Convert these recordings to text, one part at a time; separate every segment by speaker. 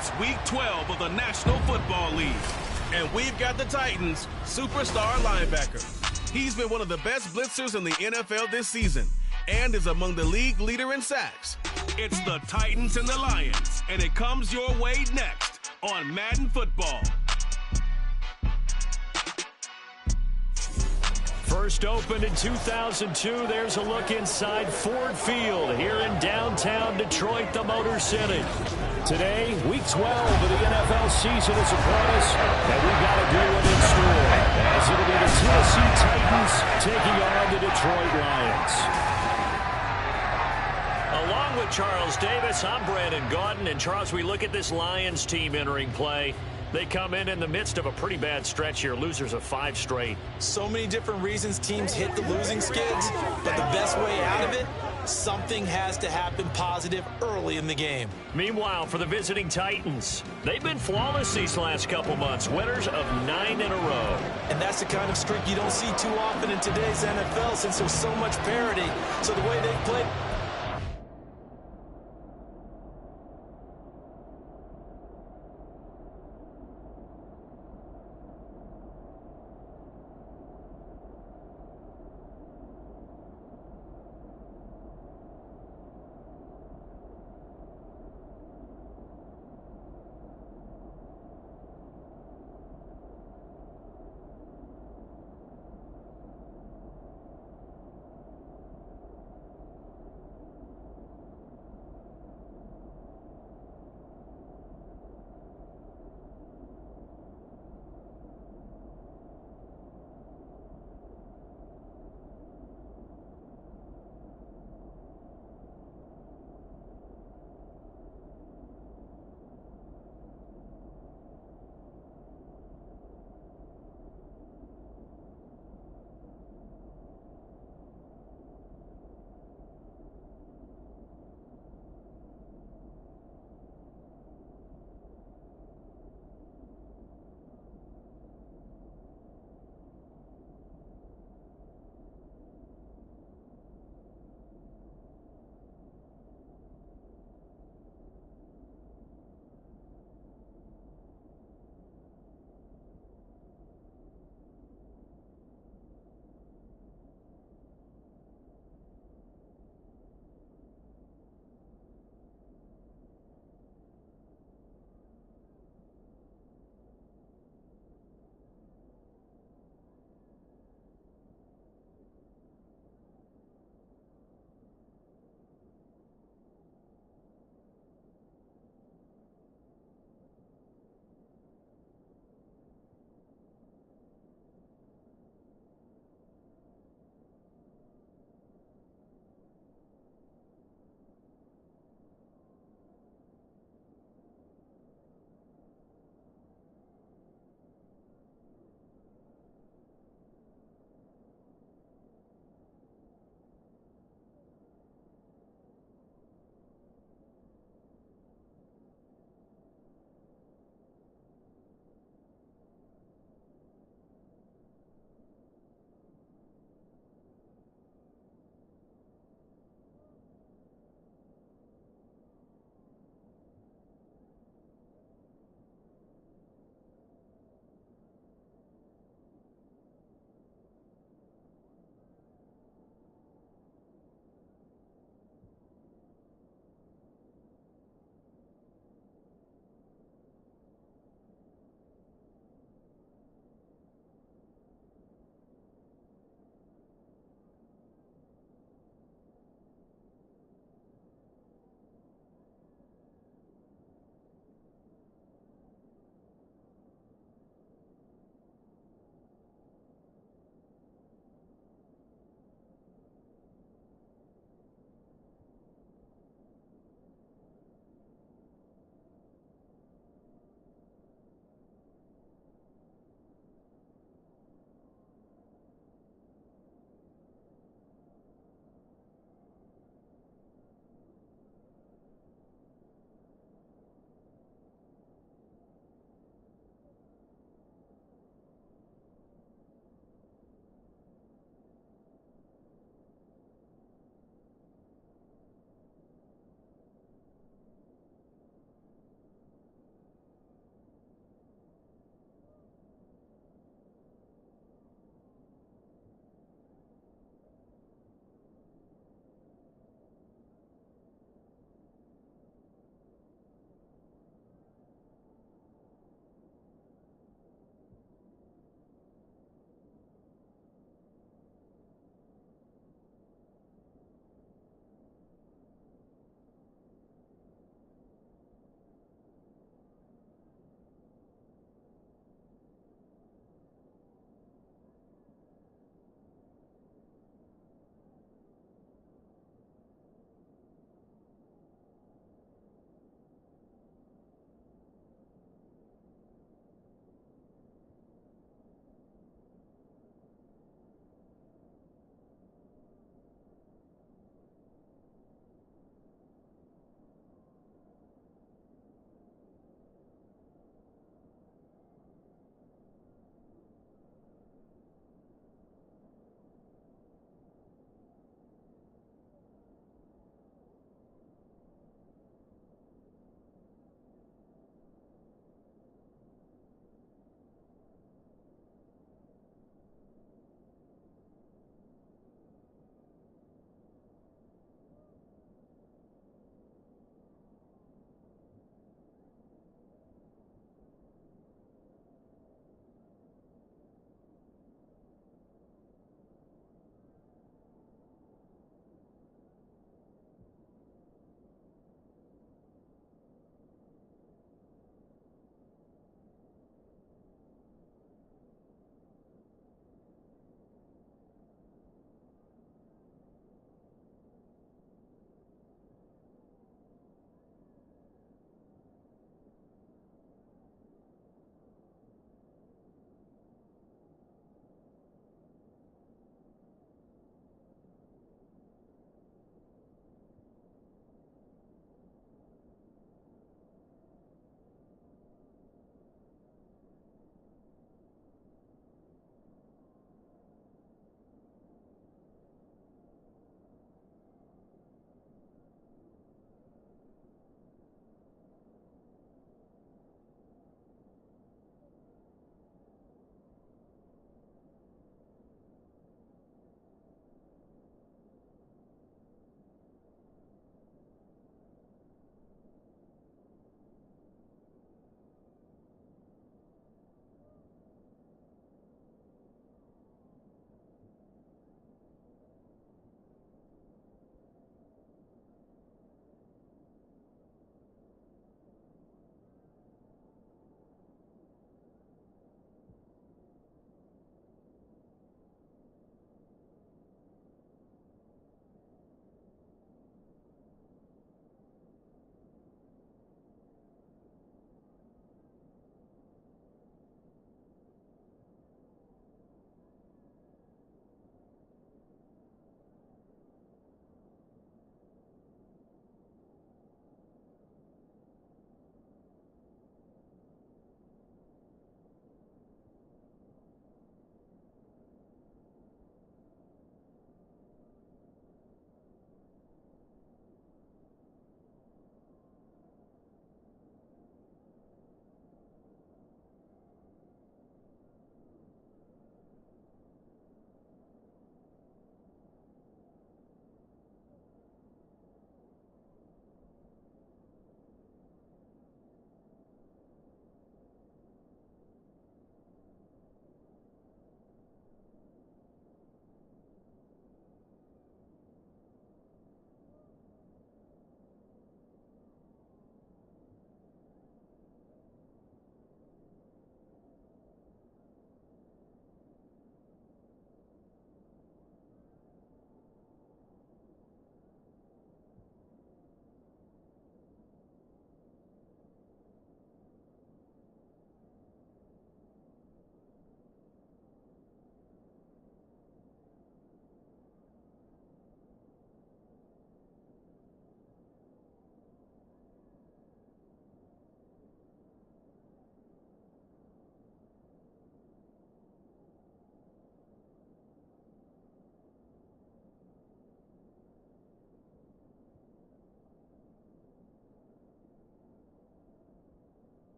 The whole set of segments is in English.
Speaker 1: It's Week 12 of the National Football League. And we've got the Titans' superstar linebacker. He's been one of the best blitzers in the NFL this season and is among the league leader in sacks. It's the Titans and the Lions, and it comes your way next on Madden Football.
Speaker 2: First opened in 2002, there's a look inside Ford Field here in downtown Detroit, the Motor City. Today, Week 12 of the NFL season is upon us, and we've got a good one in store, as it'll be the Tennessee Titans taking on the Detroit Lions. Along with Charles Davis, I'm Brandon Gaudin, and Charles, we look at this Lions team entering play. They come in the midst of a pretty bad stretch here, losers of 5 straight.
Speaker 3: So many different reasons teams hit the losing skids, but the best way out of it, something has to happen positive early in the game.
Speaker 2: Meanwhile, for the visiting Titans, they've been flawless these last couple months, winners of 9 in a row.
Speaker 3: And that's the kind of streak you don't see too often in today's NFL since there's so much parity. So the way they've played...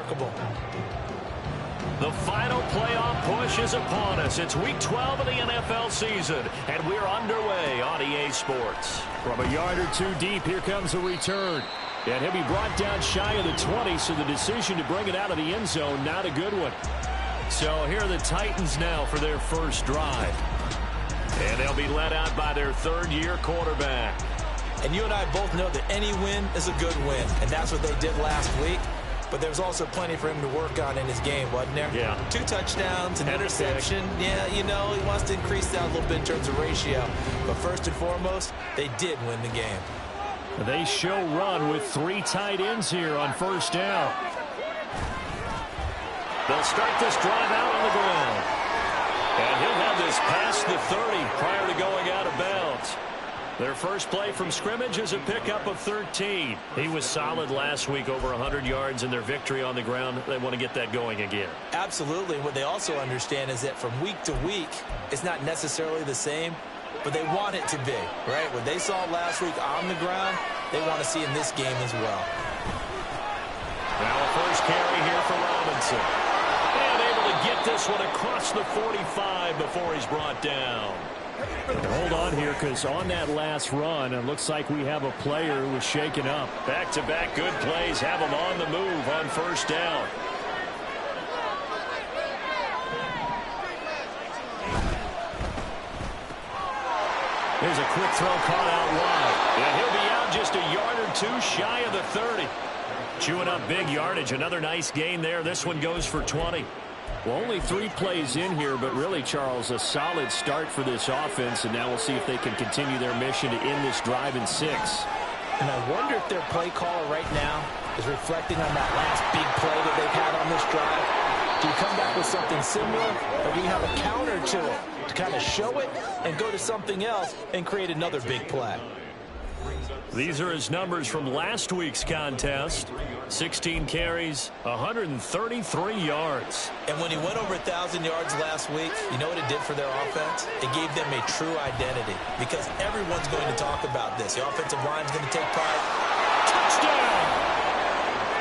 Speaker 3: remarkable.
Speaker 2: The final playoff push is upon us. It's Week 12 of the NFL season, and we're underway on EA Sports. From a yard or two deep, here comes a return. And he'll be brought down shy of the 20, so the decision to bring it out of the end zone, not a good one. So here are the Titans now for their first drive. And they'll be led out by their third-year quarterback.
Speaker 3: And you and I both know that any win is a good win, and that's what they did last week. But there was also plenty for him to work on in his game, wasn't there?
Speaker 2: Yeah.
Speaker 3: 2 touchdowns, an interception. Yeah, you know, he wants to increase that a little bit in terms of ratio. But first and foremost, they did win the game.
Speaker 2: They show run with 3 tight ends here on first down. They'll start this drive out on the ground. And he'll have this past the 30 prior to going out of bounds. Their first play from scrimmage is a pickup of 13. He was solid last week, over 100 yards in their victory on the ground. They want to get that going again.
Speaker 3: Absolutely. What they also understand is that from week to week, it's not necessarily the same, but they want it to be, right? What they saw last week on the ground, they want to see in this game as well.
Speaker 2: Now a first carry here for Robinson. And able to get this one across the 45 before he's brought down. Hold on here, because on that last run, it looks like we have a player who was shaken up. Back-to-back good plays have him on the move on first down. There's a quick throw caught out wide. And he'll be out just a yard or 2 shy of the 30. Chewing up big yardage. Another nice gain there. This one goes for 20. Well, only 3 plays in here, but really, Charles, a solid start for this offense, and now we'll see if they can continue their mission to end this drive in 6.
Speaker 3: And I wonder if their play caller right now is reflecting on that last big play that they've had on this drive. Do you come back with something similar, or do you have a counter to it to kind of show it and go to something else and create another big play?
Speaker 2: These are his numbers from last week's contest. 16 carries, 133 yards.
Speaker 3: And when he went over 1,000 yards last week, you know what it did for their offense? It gave them a true identity, because everyone's going to talk about this. The offensive line's going to take pride.
Speaker 2: Touchdown!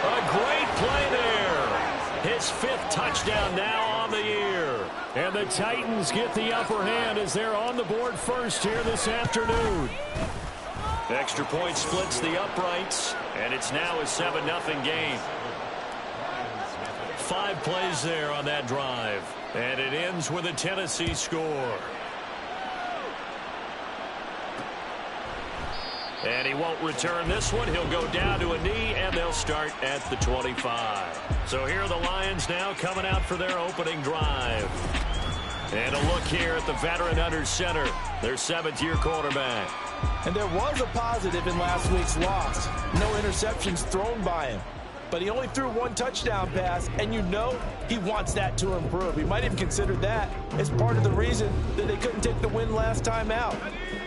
Speaker 2: A great play there. His 5th touchdown now on the year. And the Titans get the upper hand as they're on the board first here this afternoon. Extra point splits the uprights, and it's now a 7-0 game. 5 plays there on that drive, and it ends with a Tennessee score. And he won't return this one. He'll go down to a knee, and they'll start at the 25. So here are the Lions now coming out for their opening drive. And a look here at the veteran under center, their 7th-year quarterback.
Speaker 3: And there was a positive in last week's loss. No interceptions thrown by him. But he only threw 1 touchdown pass, and you know he wants that to improve. He might even consider that as part of the reason that they couldn't take the win last time out.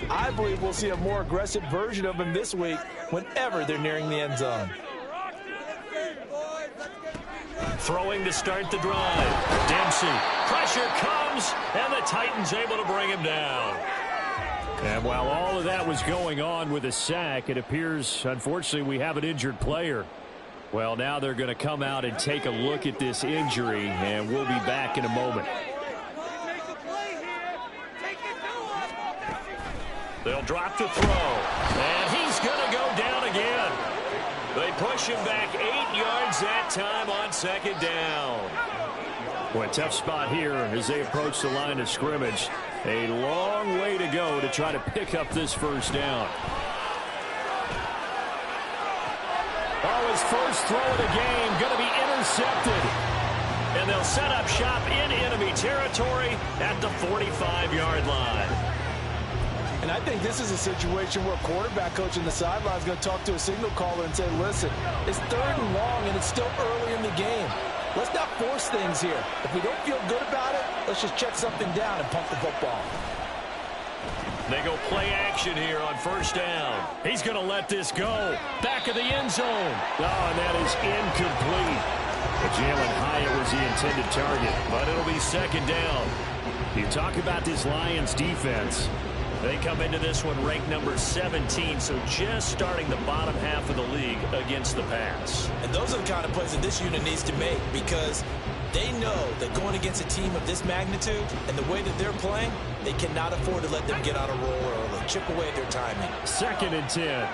Speaker 3: I believe we'll see a more aggressive version of him this week whenever they're nearing the end zone.
Speaker 2: Throwing to start the drive. Dempsey. Pressure comes, and the Titans able to bring him down. And while all of that was going on with a sack, it appears, unfortunately, we have an injured player. Well, now they're going to come out and take a look at this injury, and we'll be back in a moment. They'll drop the throw, and he's going to go down again. They push him back 8 yards that time on second down. Boy, tough spot here as they approach the line of scrimmage. A long way to go to try to pick up this first down. Oh, his first throw of the game going to be intercepted. And they'll set up shop in enemy territory at the 45-yard line.
Speaker 3: And I think this is a situation where a quarterback coach on the sideline is going to talk to a signal caller and say, listen, it's 3rd and long and it's still early in the game. Let's not force things here. If we don't feel good about it, let's just check something down and pump the football.
Speaker 2: They go play action here on first down. He's going to let this go. Back of the end zone. Oh, and that is incomplete. But Jalen Hyatt was the intended target, but it'll be second down. You talk about this Lions defense. They come into this one ranked number 17, so just starting the bottom half of the league against the pass.
Speaker 3: And those are the kind of plays that this unit needs to make, because they know that going against a team of this magnitude and the way that they're playing, they cannot afford to let them get on a roll early, chip away at their timing.
Speaker 2: 2nd and 10.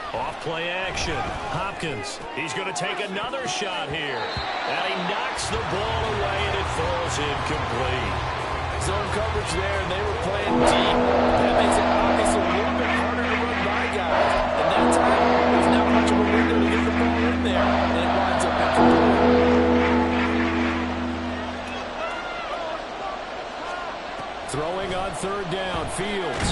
Speaker 2: Off-play action. Hopkins, he's going to take another shot here. And he knocks the ball away, and it falls incomplete.
Speaker 3: Zone coverage there, and they were playing deep. That makes it obviously a little bit harder to run by guys. And that time, there's not much of a window to get the ball in there, and it winds up incomplete.
Speaker 2: Throwing on 3rd down, Fields.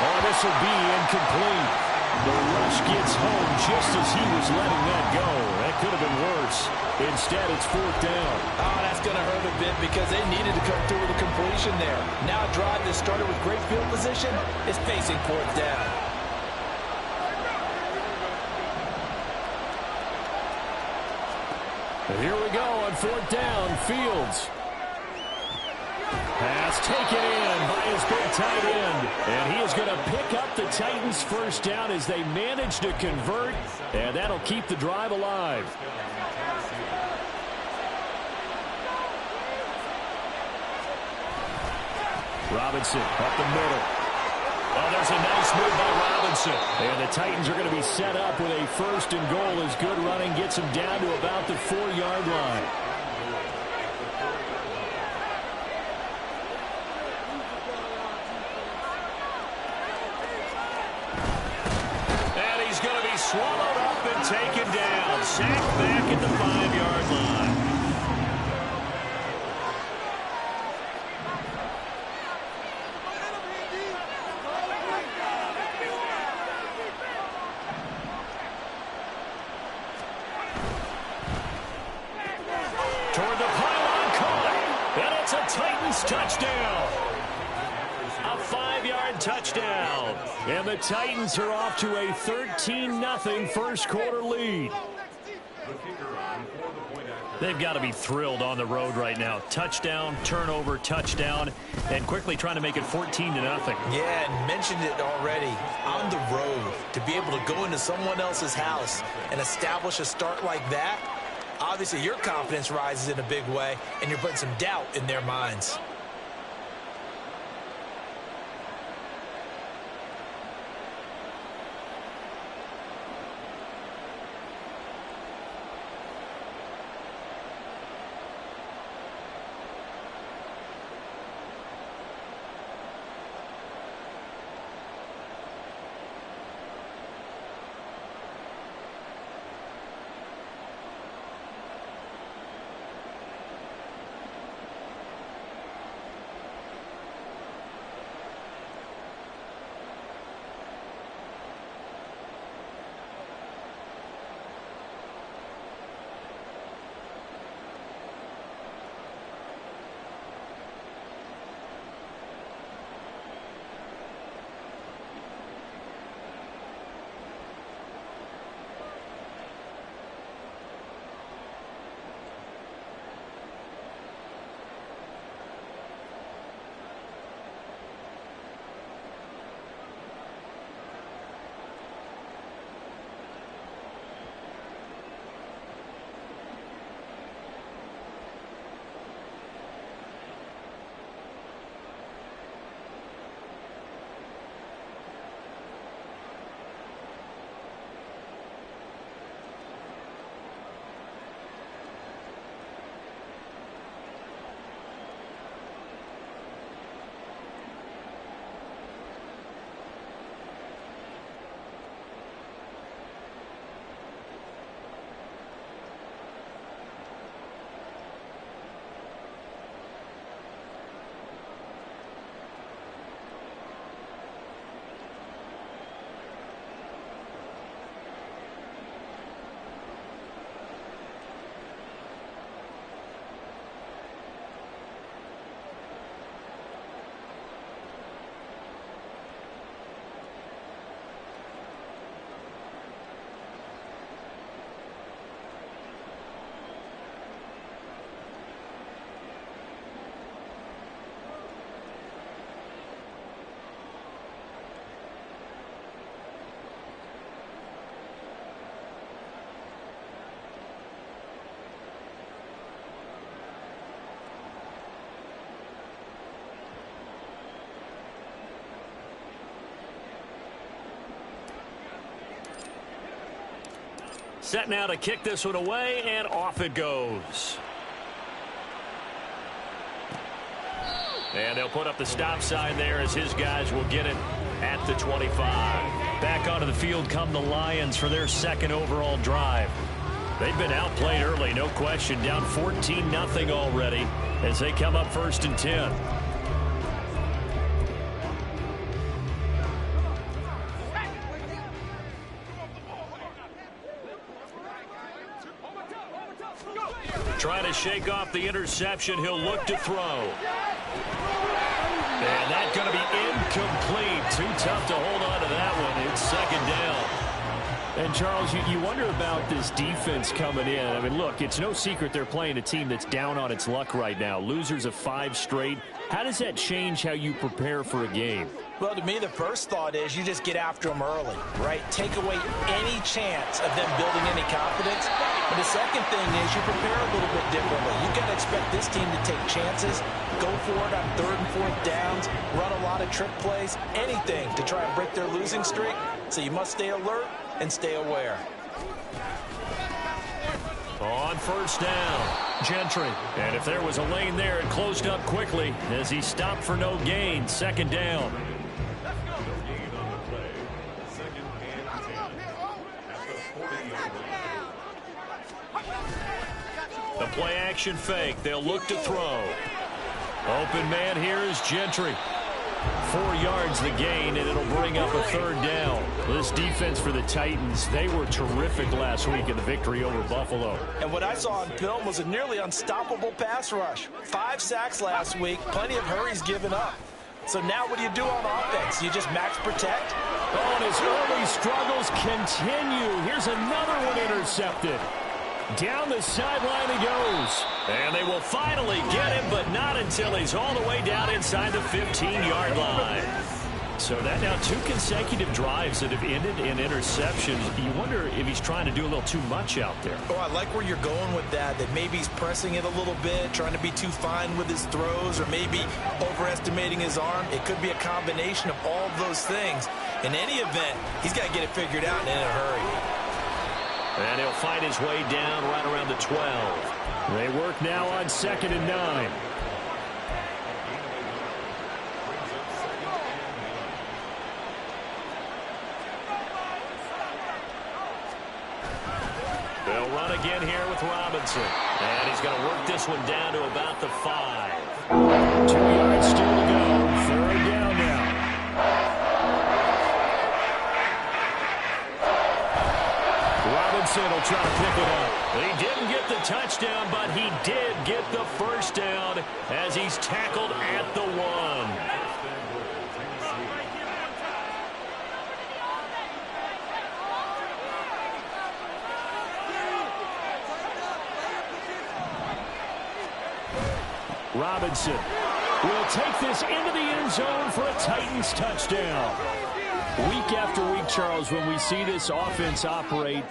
Speaker 2: Oh, this will be incomplete. The rush gets home just as he was letting that go. That could have been worse. Instead, it's 4th down.
Speaker 3: Oh, that's going to hurt a bit because they needed to come through with a completion there. Now a drive that started with great field position is facing 4th down.
Speaker 2: And here we go on 4th down. Fields. Pass taken in by his big tight end. And he is going to pick up the Titans' 1st down as they manage to convert. And that'll keep the drive alive. Robinson up the middle. Oh, there's a nice move by Robinson. And the Titans are going to be set up with a 1st and goal as good running gets them down to about the 4-yard line. Swallowed up and taken down. Sacked back at the 5-yard line. Toward the pylon, caught. And it's a Titans touchdown. A 5-yard touchdown. And the Titans are off to a 13-0 first quarter lead. They've got to be thrilled on the road right now. Touchdown, turnover, touchdown, and quickly trying to make it 14-0.
Speaker 3: Yeah, and mentioned it already. On the road, to be able to go into someone else's house and establish a start like that, obviously your confidence rises in a big way, and you're putting some doubt in their minds.
Speaker 2: Set now to kick this one away, and off it goes. And they'll put up the stop sign there as his guys will get it at the 25. Back onto the field come the Lions for their second overall drive. They've been outplayed early, no question, down 14-0 already as they come up 1st and 10. Trying to shake off the interception. He'll look to throw. And that's going to be incomplete. Too tough to hold on to that one. It's 2nd down. And, Charles, you wonder about this defense coming in. I mean, look, it's no secret they're playing a team that's down on its luck right now. Losers of 5 straight. How does that change how you prepare for a game?
Speaker 3: Well, to me, the first thought is you just get after them early, right? Take away any chance of them building any confidence. And the second thing is you prepare a little bit differently. You've got to expect this team to take chances, go for it on 3rd and 4th downs, run a lot of trick plays, anything to try and break their losing streak. So you must stay alert and stay aware.
Speaker 2: On 1st down, Gentry. And if there was a lane there, it closed up quickly as he stopped for no gain. 2nd down. The play action fake. They'll look to throw. Open man here is Gentry. 4 yards the gain, and it'll bring up a 3rd down. This defense for the Titans, they were terrific last week in the victory over Buffalo.
Speaker 3: And what I saw on film was a nearly unstoppable pass rush. 5 sacks last week, plenty of hurries given up. So now what do you do on offense? You just max protect?
Speaker 2: Oh, and his early struggles continue. Here's another one intercepted. Down the sideline he goes. And they will finally get him, but not until he's all the way down inside the 15-yard line. So that now 2 consecutive drives that have ended in interceptions. You wonder if he's trying to do a little too much out there.
Speaker 3: Oh, I like where you're going with that maybe he's pressing it a little bit, trying to be too fine with his throws, or maybe overestimating his arm. It could be a combination of all of those things. In any event, he's got to get it figured out and in a hurry.
Speaker 2: And he'll find his way down right around the 12. They work now on 2nd and 9. They'll run again here with Robinson. And he's going to work this one down to about the 5. 2 yards still to go. 3rd down now. Robinson will try to pick it up. He didn't get the touchdown, but he did get the 1st down as he's tackled at the 1. Robinson will take this into the end zone for a Titans touchdown. Week after week, Charles, when we see this offense operate,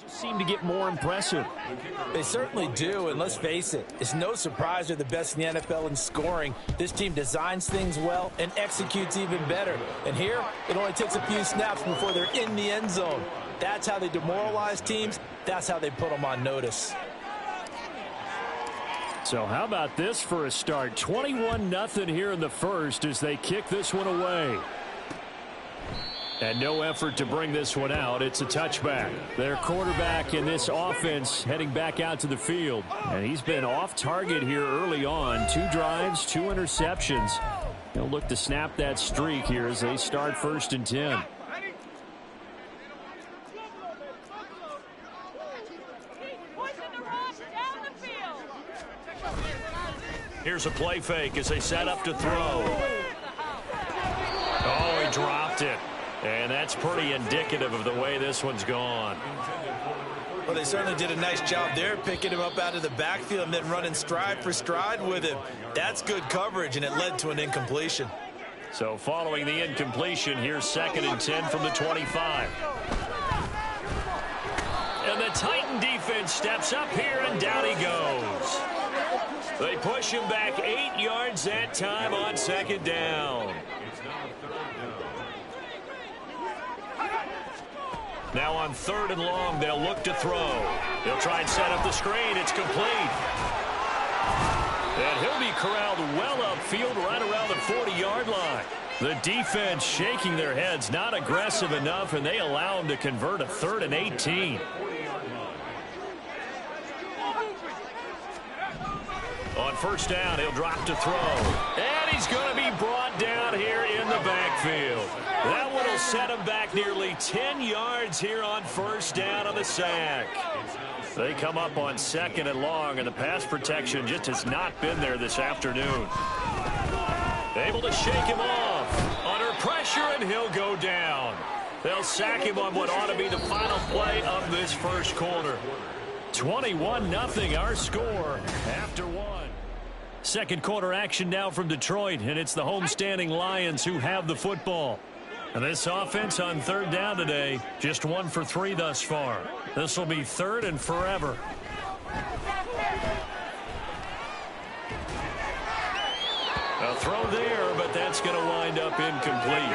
Speaker 2: seem to get more impressive.
Speaker 3: They certainly do, and let's face it, it's no surprise they're the best in the NFL in scoring. This team designs things well and executes even better. And here, it only takes a few snaps before they're in the end zone. That's how they demoralize teams. That's how they put them on notice.
Speaker 2: So how about this for a start? 21-0 here in the first as they kick this one away. And no effort to bring this one out. It's a touchback. Their quarterback in this offense heading back out to the field. And he's been off target here early on. 2 drives, 2 interceptions. They'll look to snap that streak here as they start 1st and 10. Here's a play fake as they set up to throw. Oh, he dropped it. And that's pretty indicative of the way this one's gone.
Speaker 3: Well, they certainly did a nice job there, picking him up out of the backfield and then running stride for stride with him. That's good coverage, and it led to an incompletion.
Speaker 2: So following the incompletion, here's 2nd and 10 from the 25. And the Titan defense steps up here, and down he goes. They push him back 8 yards that time on second down. Now on 3rd and long, they'll look to throw. They'll try and set up the screen. It's complete. And he'll be corralled well upfield right around the 40-yard line. The defense shaking their heads, not aggressive enough, and they allow him to convert a 3rd and 18. On 1st down, he'll drop to throw. And he's going to be brought down here in the backfield. That one will set him back nearly 10 yards here on 1st down on the sack. They come up on 2nd and long, and the pass protection just has not been there this afternoon. Able to shake him off. Under pressure, and he'll go down. They'll sack him on what ought to be the final play of this first quarter. 21-0 our score after one. Second quarter action now from Detroit, and it's the homestanding Lions who have the football. And this offense on 3rd down today, just 1 for 3 thus far. This will be 3rd and forever. A throw there, but that's going to wind up incomplete.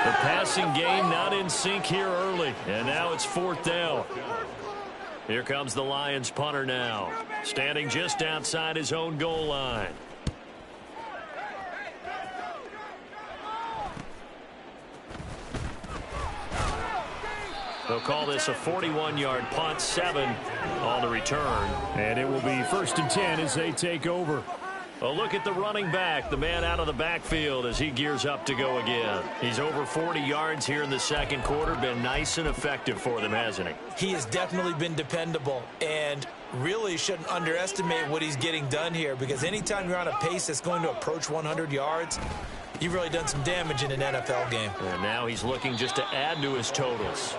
Speaker 2: The passing game not in sync here early, and now it's 4th down. Here comes the Lions punter now, standing just outside his own goal line. They'll call this a 41-yard punt, 7 on the return. And it will be 1st and 10 as they take over. A look at the running back, the man out of the backfield as he gears up to go again. He's over 40 yards here in the second quarter. Been nice and effective for them, hasn't he?
Speaker 3: He has definitely been dependable, and really shouldn't underestimate what he's getting done here, because anytime you're on a pace that's going to approach 100 yards, you've really done some damage in an NFL game.
Speaker 2: And now he's looking just to add to his totals.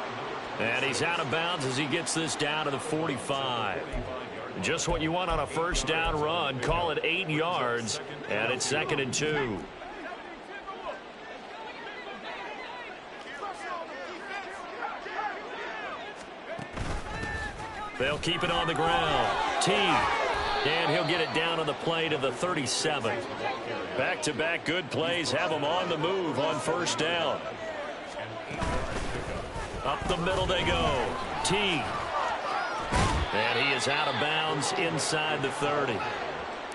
Speaker 2: And he's out of bounds as he gets this down to the 45. Just what you want on a 1st down run. Call it 8 yards, and it's 2nd and 2. They'll keep it on the ground. T. And he'll get it down on the play to the 37. Back-to-back good plays have him on the move on 1st down. Up the middle they go. T. And he is out of bounds inside the 30.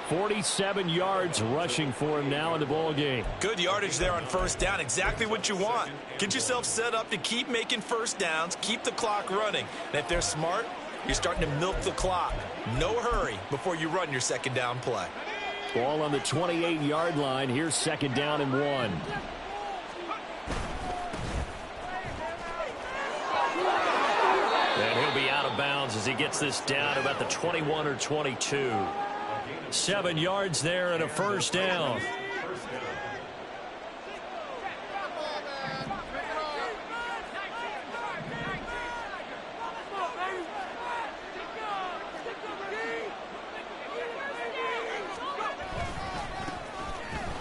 Speaker 2: 47 yards rushing for him now in the ball game.
Speaker 3: Good yardage there on 1st down. Exactly what you want. Get yourself set up to keep making 1st downs, keep the clock running. And if they're smart, you're starting to milk the clock. No hurry before you run your 2nd down play.
Speaker 2: Ball on the 28-yard line. Here's 2nd down and 1. And he'll be out of bounds as he gets this down to about the 21 or 22. 7 yards there and a 1st down.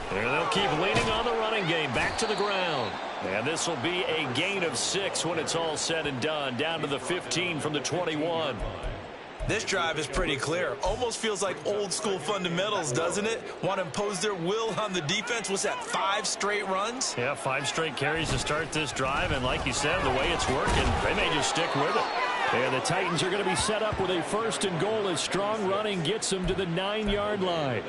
Speaker 2: And they'll keep leaning on the running game. Back to the ground. And this will be a gain of 6 when it's all said and done. Down to the 15 from the 21.
Speaker 3: This drive is pretty clear. Almost feels like old school fundamentals, doesn't it? Want to impose their will on the defense. What's that, 5 straight runs?
Speaker 2: Yeah, 5 straight carries to start this drive. And like you said, the way it's working, they may just stick with it. And the Titans are going to be set up with a 1st and goal as strong running gets them to the 9-yard line.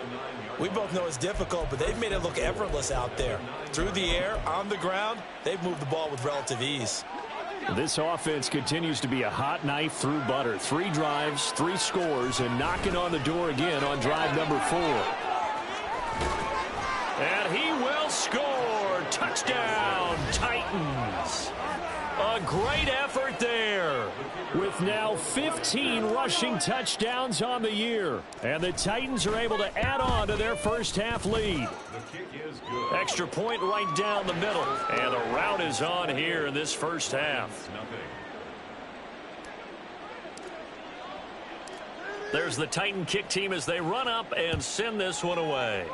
Speaker 3: We both know it's difficult, but they've made it look effortless out there. Through the air, on the ground, they've moved the ball with relative ease.
Speaker 2: This offense continues to be a hot knife through butter. 3 drives, 3 scores, and knocking on the door again on drive number 4. And he will score. Touchdown, Titans. A great effort there, with now 15 rushing touchdowns on the year. And the Titans are able to add on to their first half lead. Extra point right down the middle. And the route is on here in this first half. There's the Titan kick team as they run up and send this one away.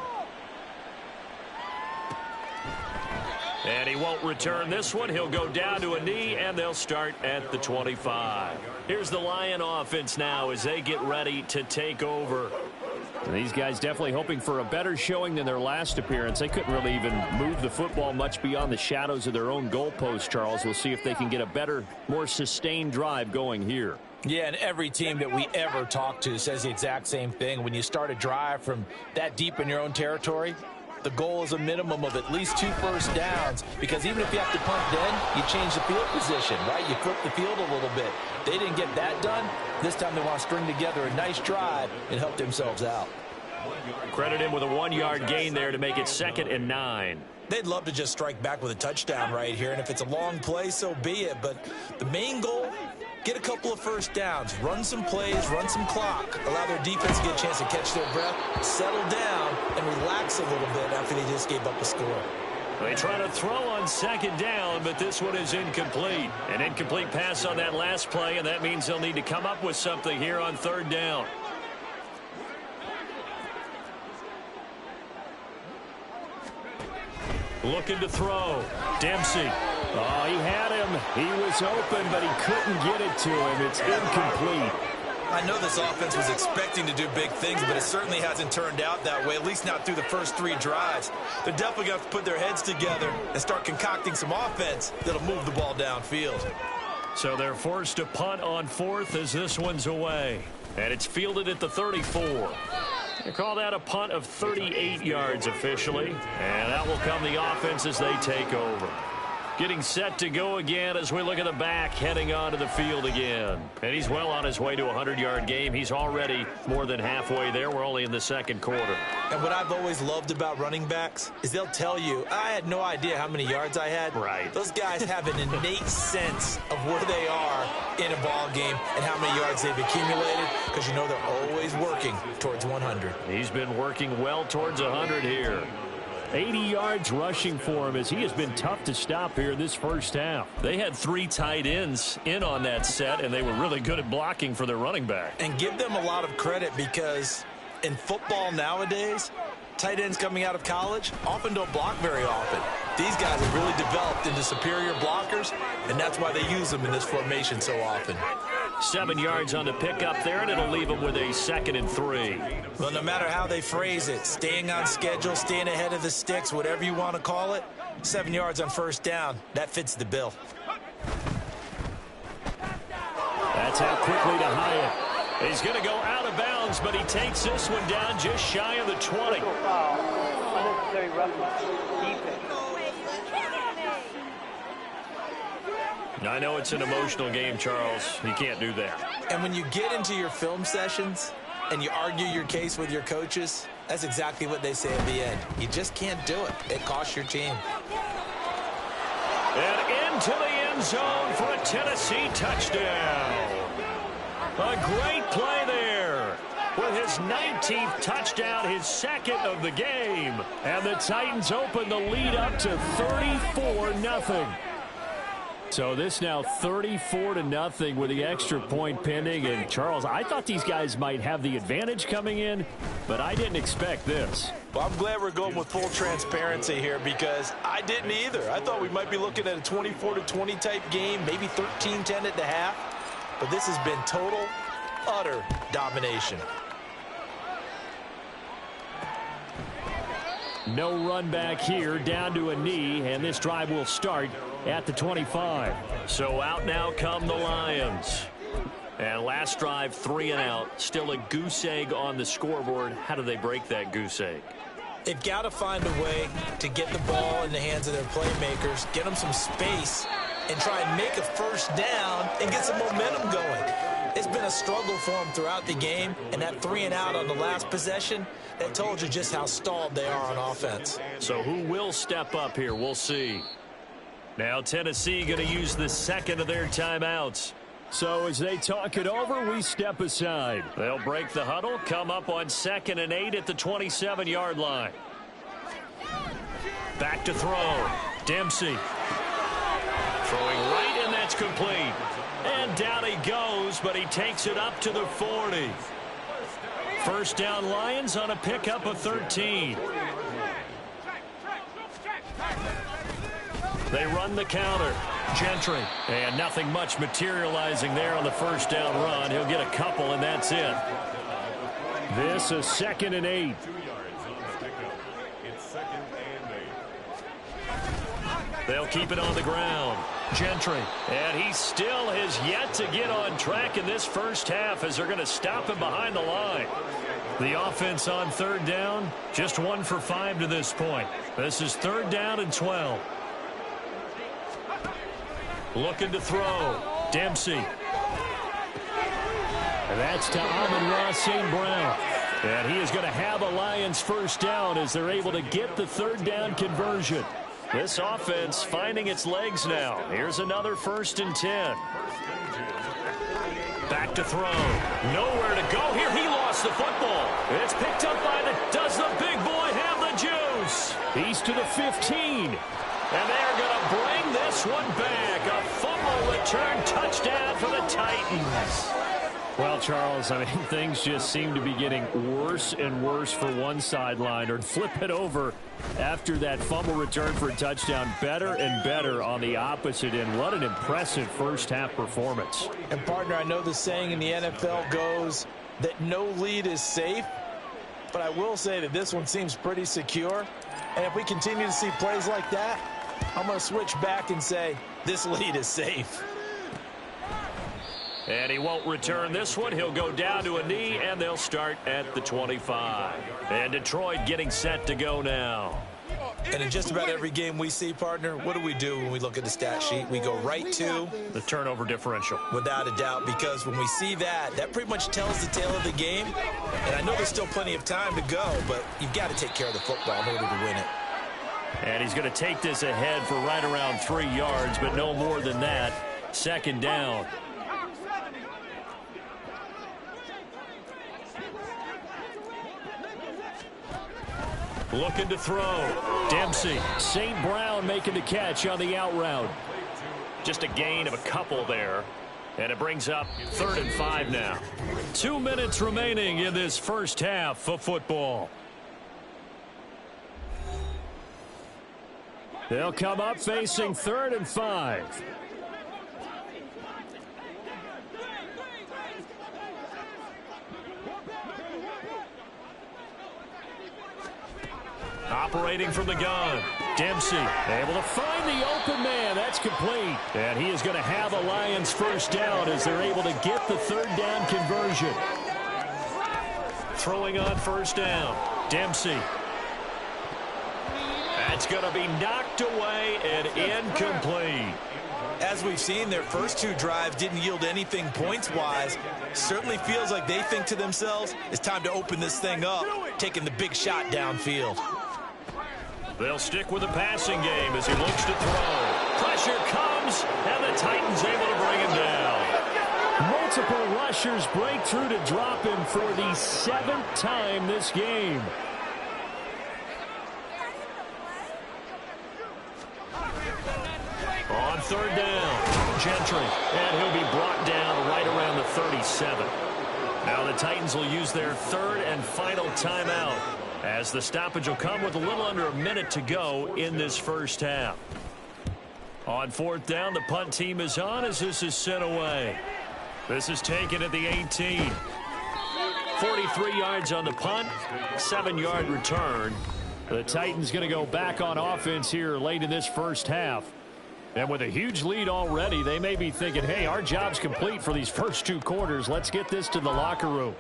Speaker 2: And he won't return this one. He'll go down to a knee, and they'll start at the 25. Here's the Lion offense now as they get ready to take over. These guys definitely hoping for a better showing than their last appearance. They couldn't really even move the football much beyond the shadows of their own goalpost, Charles. We'll see if they can get a better, more sustained drive going here.
Speaker 3: Yeah, and every team that we ever talk to says the exact same thing. When you start a drive from that deep in your own territory, the goal is a minimum of at least 2 first downs, because even if you have to punt then, you change the field position, right? You flip the field a little bit. They didn't get that done. This time they want to string together a nice drive and help themselves out.
Speaker 2: Credit him with a 1-yard gain there to make it 2nd and 9.
Speaker 3: They'd love to just strike back with a touchdown right here, and if it's a long play, so be it. But the main goal, get a couple of first downs, run some plays, run some clock, allow their defense to get a chance to catch their breath, settle down, and relax a little bit after they just gave up a score.
Speaker 2: They try to throw on 2nd down, but this one is incomplete. An incomplete pass on that last play, and that means they'll need to come up with something here on 3rd down. Looking to throw. Dempsey. Oh, he had him. He was open, but he couldn't get it to him. It's incomplete.
Speaker 3: I know this offense was expecting to do big things, but it certainly hasn't turned out that way, at least not through the first 3 drives. They're definitely going to have to put their heads together and start concocting some offense that'll move the ball downfield.
Speaker 2: So they're forced to punt on 4th as this one's away. And it's fielded at the 34. They call that a punt of 38 yards officially. And that will come the offense as they take over. Getting set to go again as we look at the back, heading onto the field again. And he's well on his way to a 100-yard game. He's already more than halfway there. We're only in the 2nd quarter.
Speaker 3: And what I've always loved about running backs is they'll tell you, I had no idea how many yards I had.
Speaker 2: Right.
Speaker 3: Those guys have an innate sense of where they are in a ball game and how many yards they've accumulated, because you know they're always working towards 100.
Speaker 2: He's been working well towards 100 here. 80 yards rushing for him as he has been tough to stop here this first half. They had 3 tight ends in on that set, and they were really good at blocking for their running back.
Speaker 3: And give them a lot of credit, because in football nowadays, tight ends coming out of college often don't block very often. These guys have really developed into superior blockers, and that's why they use them in this formation so often.
Speaker 2: 7 yards on the pickup there, and it'll leave them with a 2nd and 3.
Speaker 3: Well, no matter how they phrase it, staying on schedule, staying ahead of the sticks, whatever you want to call it, 7 yards on first down, that fits the bill.
Speaker 2: That's out quickly to Hyatt. He's going to go out of bounds, but he takes this one down just shy of the 20.
Speaker 4: Unnecessary roughness. Defense.
Speaker 2: I know it's an emotional game, Charles. You can't do that.
Speaker 3: And when you get into your film sessions and you argue your case with your coaches, that's exactly what they say at the end. You just can't do it. It costs your team.
Speaker 2: And into the end zone for a Tennessee touchdown. A great play there. With his 19th touchdown, his 2nd of the game. And the Titans open the lead up to 34-0. So this now 34-0 with the extra point pending. And Charles, I thought these guys might have the advantage coming in, but I didn't expect this.
Speaker 3: Well, I'm glad we're going with full transparency here, because I didn't either. I thought we might be looking at a 24-20 type game, maybe 13-10 at the half. But this has been total, utter domination.
Speaker 2: No run back here, down to a knee, and this drive will start at the 25. So out now come the Lions. And last drive, 3 and out. Still a goose egg on the scoreboard. How do they break that goose egg?
Speaker 3: They've got to find a way to get the ball in the hands of their playmakers, get them some space, and try and make a first down and get some momentum going. It's been a struggle for them throughout the game, and that 3 and out on the last possession, that told you just how stalled they are on offense.
Speaker 2: So who will step up here? We'll see. Now Tennessee going to use the 2nd of their timeouts. So as they talk it over, we step aside. They'll break the huddle, come up on 2nd and 8 at the 27-yard line. Back to throw. Dempsey. Throwing right, and that's complete. And down he goes, but he takes it up to the 40. First down Lions on a pickup of 13. They run the counter. Gentry. And nothing much materializing there on the first down run. He'll get a couple, and that's it. This is 2nd and 8.
Speaker 5: 2 yards on the pickup. It's 2nd and 8.
Speaker 2: They'll keep it on the ground. Gentry. And he still has yet to get on track in this first half as they're going to stop him behind the line. The offense on 3rd down, just 1 for 5 to this point. This is 3rd down and 12. Looking to throw. Dempsey. And that's to Amon-Ra St. Brown. And he is going to have a Lions first down as they're able to get the 3rd down conversion. This offense finding its legs now. Here's another 1st and 10. Back to throw. Nowhere to go here. He lost the football. It's picked up by does the big boy have the juice? He's to the 15. And they're going to bring this one back. A fumble return touchdown for the Titans. Well, Charles, I mean, things just seem to be getting worse and worse for one sideline. Or flip it over after that fumble return for a touchdown. Better and better on the opposite end. What an impressive first half performance.
Speaker 3: And, partner, I know the saying in the NFL goes that no lead is safe. But I will say that this one seems pretty secure. And if we continue to see plays like that, I'm going to switch back and say this lead is safe.
Speaker 2: And he won't return this one. He'll go down to a knee, and they'll start at the 25. And Detroit getting set to go now.
Speaker 3: And in just about every game we see, partner, what do when we look at the stat sheet? We go right to
Speaker 2: the turnover differential.
Speaker 3: Without a doubt, because when we see that, that pretty much tells the tale of the game. And I know there's still plenty of time to go, but you've got to take care of the football in order to win it.
Speaker 2: And he's going to take this ahead for right around 3 yards, but no more than that. 2nd down. Looking to throw. Dempsey. St. Brown making the catch on the out route. Just a gain of a couple there. And it brings up 3rd and 5 now. 2 minutes remaining in this first half of football. They'll come up facing 3rd and 5. Operating from the gun. Dempsey able to find the open man. That's complete. And he is going to have a Lions first down as they're able to get the 3rd down conversion. Throwing on 1st down. Dempsey. That's going to be knocked away and incomplete.
Speaker 3: As we've seen, their first 2 drives didn't yield anything points-wise. Certainly feels like they think to themselves, it's time to open this thing up, taking the big shot downfield.
Speaker 2: They'll stick with the passing game as he looks to throw. Pressure comes, and the Titans able to bring him down. Multiple rushers break through to drop him for the 7th time this game. On 3rd down, Gentry, and he'll be brought down right around the 37. Now the Titans will use their 3rd and final timeout as the stoppage will come with a little under a minute to go in this first half. On 4th down, the punt team is on as this is sent away. This is taken at the 18. 43 yards on the punt, 7-yard return. The Titans going to go back on offense here late in this first half. And with a huge lead already, they may be thinking, hey, our job's complete for these first 2 quarters. Let's get this to the locker room.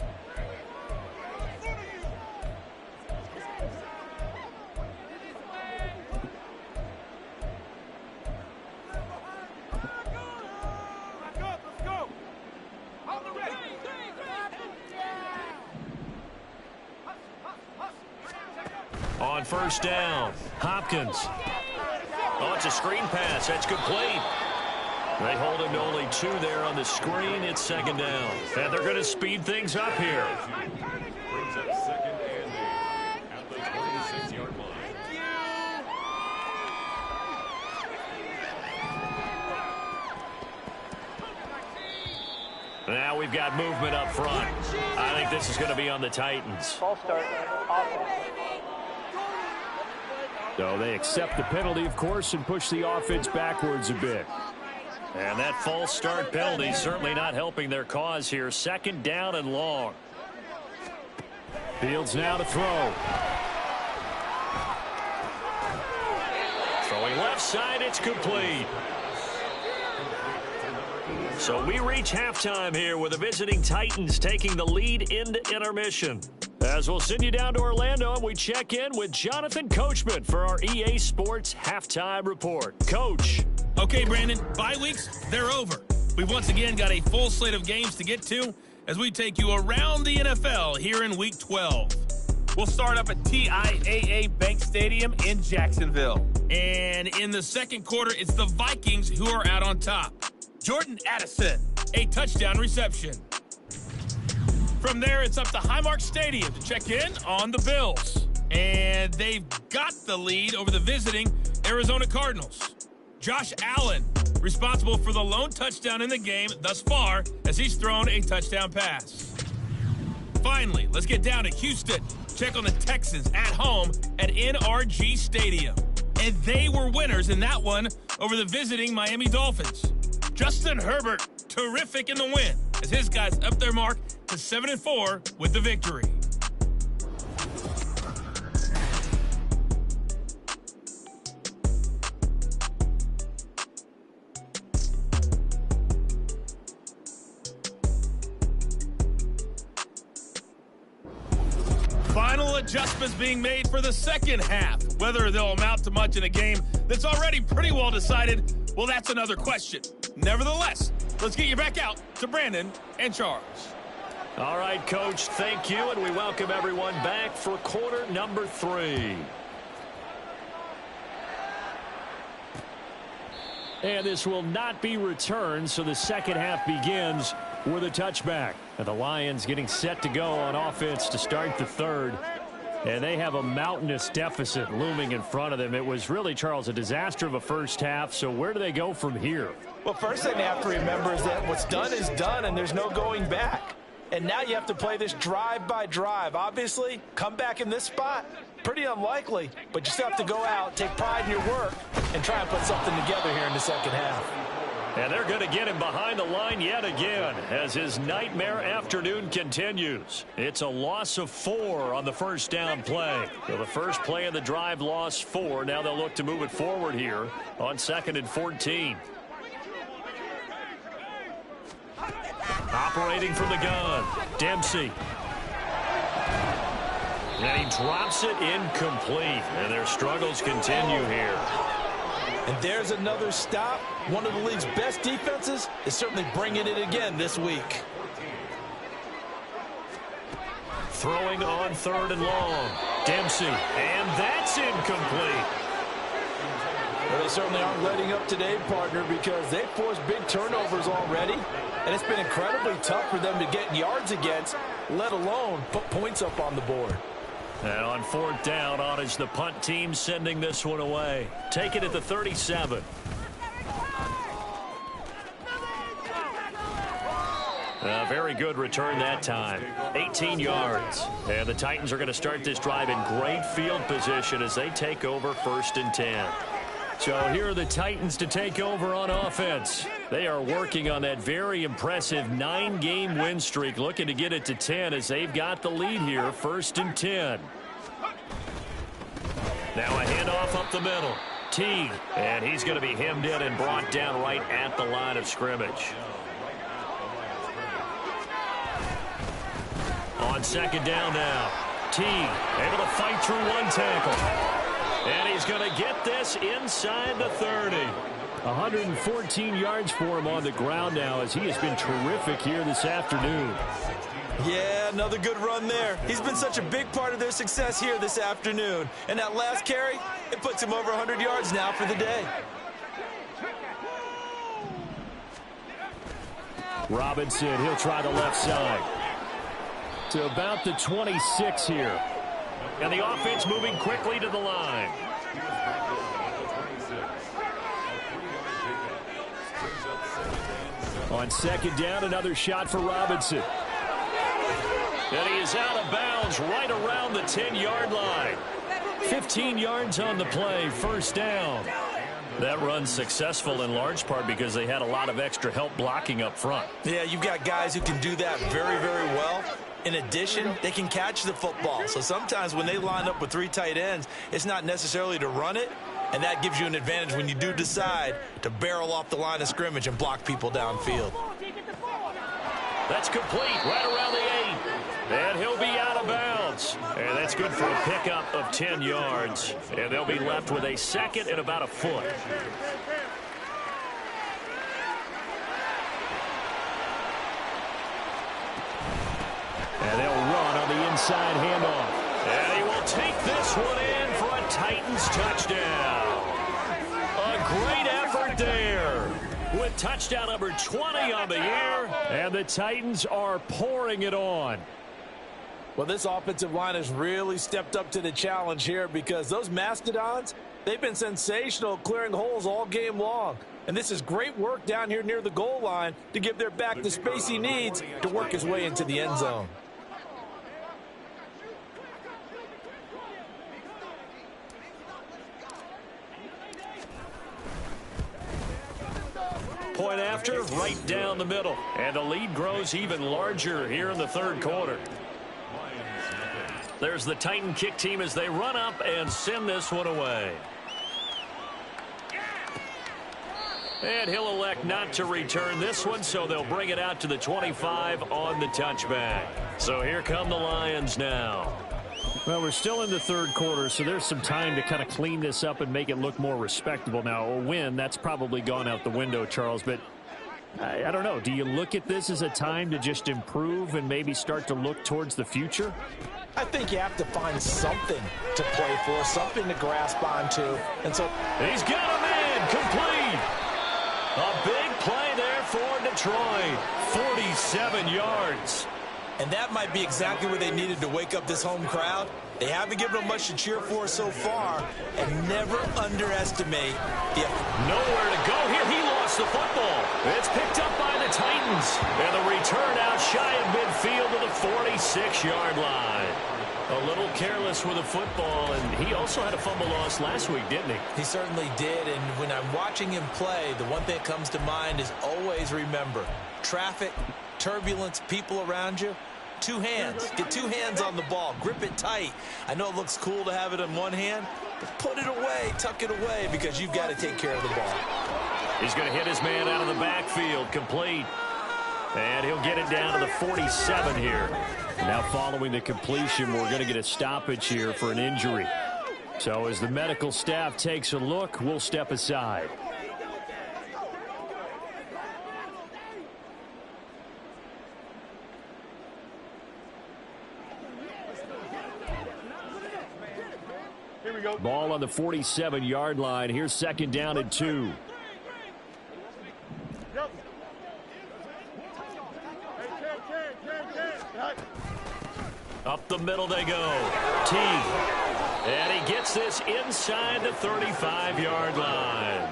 Speaker 2: On 1st down, Hopkins. Oh, it's a screen pass. That's complete. They hold him to only 2 there on the screen. It's 2nd down. And they're going to speed things up here.
Speaker 5: Brings up 2nd and 8 at the 26-yard line.
Speaker 2: Now we've got movement up front. I think this is going to be on the Titans.
Speaker 4: False start, offense.
Speaker 2: So they accept the penalty, of course, and push the offense backwards a bit. And that false start penalty certainly not helping their cause here. 2nd down and long. Fields now to throw. Throwing left side, it's complete. So we reach halftime here with the visiting Titans taking the lead into intermission. As we'll send you down to Orlando, and we check in with Jonathan Coachman for our EA Sports Halftime Report. Coach.
Speaker 6: Okay, Brandon, bye weeks, they're over. We've once again got a full slate of games to get to as we take you around the NFL here in Week 12. We'll start up at TIAA Bank Stadium in Jacksonville. And in the second quarter, it's the Vikings who are out on top. Jordan Addison, a touchdown reception. From there, it's up to Highmark Stadium to check in on the Bills. And they've got the lead over the visiting Arizona Cardinals. Josh Allen, responsible for the lone touchdown in the game thus far as he's thrown a touchdown pass. Finally, let's get down to Houston. Check on the Texans at home at NRG Stadium. And they were winners in that one over the visiting Miami Dolphins. Justin Herbert, terrific in the win, as his guys up their mark to 7-4 with the victory. Final adjustments being made for the second half. Whether they'll amount to much in a game that's already pretty well decided, well, that's another question. Nevertheless, let's get you back out to Brandon and Charles.
Speaker 2: All right, Coach, thank you, and we welcome everyone back for quarter number 3. And this will not be returned, so the second half begins with a touchback. And the Lions getting set to go on offense to start the third. And they have a mountainous deficit looming in front of them. It was really, Charles, a disaster of a first half. So where do they go from here?
Speaker 3: Well, first thing they have to remember is that what's done is done, and there's no going back. And now you have to play this drive by drive. Obviously, come back in this spot, pretty unlikely. But you still have to go out, take pride in your work, and try and put something together here in the second half.
Speaker 2: And they're going to get him behind the line yet again as his nightmare afternoon continues. It's a loss of 4 on the first down play. So the first play of the drive lost 4. Now they'll look to move it forward here on 2nd and 14. Operating from the gun, Dempsey. And he drops it incomplete. And their struggles continue here.
Speaker 3: And there's another stop. One of the league's best defenses is certainly bringing it again this week.
Speaker 2: Throwing on 3rd and long. Dempsey. And that's incomplete.
Speaker 3: Well, they certainly aren't letting up today, partner, because they've forced big turnovers already. And it's been incredibly tough for them to get yards against, let alone put points up on the board.
Speaker 2: And on 4th down, on is the punt team sending this one away. Take it at the 37. A very good return that time. 18 yards. And the Titans are going to start this drive in great field position as they take over 1st and 10. So here are the Titans to take over on offense. They are working on that very impressive 9-game win streak, looking to get it to 10 as they've got the lead here, 1st and 10. Now a handoff up the middle. T, and he's going to be hemmed in and brought down right at the line of scrimmage. On 2nd down now. T, able to fight through one tackle. And he's going to get this inside the 30. 114 yards for him on the ground now as he has been terrific here this afternoon.
Speaker 3: Yeah, another good run there. He's been such a big part of their success here this afternoon. And that last carry, it puts him over 100 yards now for the day.
Speaker 2: Robinson, he'll try the left side. To about the 26 here. And the offense moving quickly to the line. On 2nd down, another shot for Robinson. And he is out of bounds right around the 10-yard line. 15 yards on the play, 1st down. That run's successful in large part because they had a lot of extra help blocking up front.
Speaker 3: Yeah, you've got guys who can do that very, very well. In addition, they can catch the football. So sometimes when they line up with 3 tight ends, it's not necessarily to run it, and that gives you an advantage when you do decide to barrel off the line of scrimmage and block people downfield.
Speaker 2: That's complete right around the 8. And he'll be out of bounds. And that's good for a pickup of 10 yards. And they'll be left with a second and about a foot. And they'll run on the inside handoff. And he will take this one in for a Titans touchdown. A great effort there. With touchdown number 20 on the year. And the Titans are pouring it on.
Speaker 3: Well, this offensive line has really stepped up to the challenge here because those Mastodons, they've been sensational clearing holes all game long. And this is great work down here near the goal line to give their back the space he needs to work his way into the end zone.
Speaker 2: Point after, right down the middle. And the lead grows even larger here in the third quarter. There's the Titan kick team as they run up and send this one away. And he'll elect not to return this one, so they'll bring it out to the 25 on the touchback. So here come the Lions now.
Speaker 7: Well, we're still in the third quarter, so there's some time to kind of clean this up and make it look more respectable. Now, a win, that's probably gone out the window, Charles, but I don't know. Do you look at this as a time to just improve and maybe start to look towards the future?
Speaker 3: I think you have to find something to play for, something to grasp onto. And so
Speaker 2: he's got a man complete. A big play there for Detroit. 47 yards.
Speaker 3: And that might be exactly what they needed to wake up this home crowd. They haven't given them much to cheer for so far, and never underestimate the effort.
Speaker 2: Nowhere to go here. He lost the football. It's picked up by the Titans. And the return out shy of midfield to the 46-yard line. A little careless with the football, and he also had a fumble loss last week, didn't he?
Speaker 3: He certainly did, and when I'm watching him play, the one thing that comes to mind is always remember, traffic, turbulence, people around you, 2 hands. Get 2 hands on the ball. Grip it tight. I know it looks cool to have it in one hand, but put it away, tuck it away, because you've got to take care of the ball.
Speaker 2: He's going to hit his man out of the backfield, complete. And he'll get it down to the 47 here. Now following the completion, we're going to get a stoppage here for an injury. So as the medical staff takes a look, we'll step aside. Ball on the 47-yard line. Here's second down and 2. Up the middle they go. T. And he gets this inside the 35-yard line.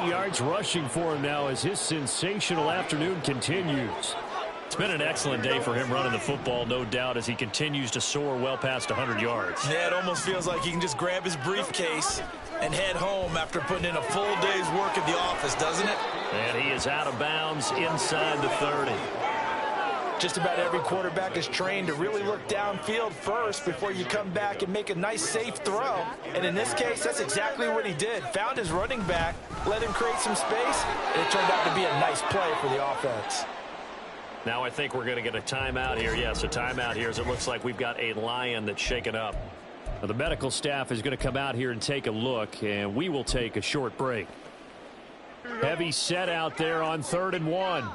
Speaker 2: Yards rushing for him now as his sensational afternoon continues. It's been an excellent day for him running the football, no doubt, as he continues to soar well past 100 yards.
Speaker 3: Yeah, it almost feels like he can just grab his briefcase and head home after putting in a full day's work at the office, doesn't it?
Speaker 2: And he is out of bounds inside the 30.
Speaker 3: Just about every quarterback is trained to really look downfield first before you come back and make a nice, safe throw. And in this case, that's exactly what he did. Found his running back, let him create some space, and it turned out to be a nice play for the offense.
Speaker 2: Now I think we're going to get a timeout here. Yes, a timeout here as it looks like we've got a Lion that's shaken up. Now, the medical staff is going to come out here and take a look, and we will take a short break. Heavy set out there on 3rd and 1.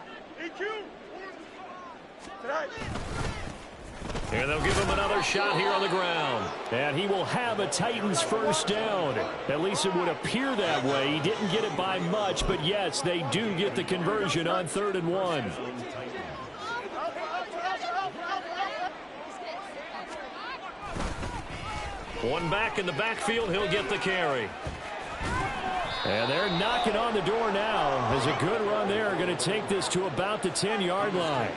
Speaker 2: And they'll give him another shot here on the ground.
Speaker 7: And he will have a Titans first down. At least it would appear that way. He didn't get it by much, but yes, they do get the conversion on 3rd and 1. One back in the backfield, he'll get the carry. And they're knocking on the door now. There's a good run there. Going to take this to about the 10-yard line.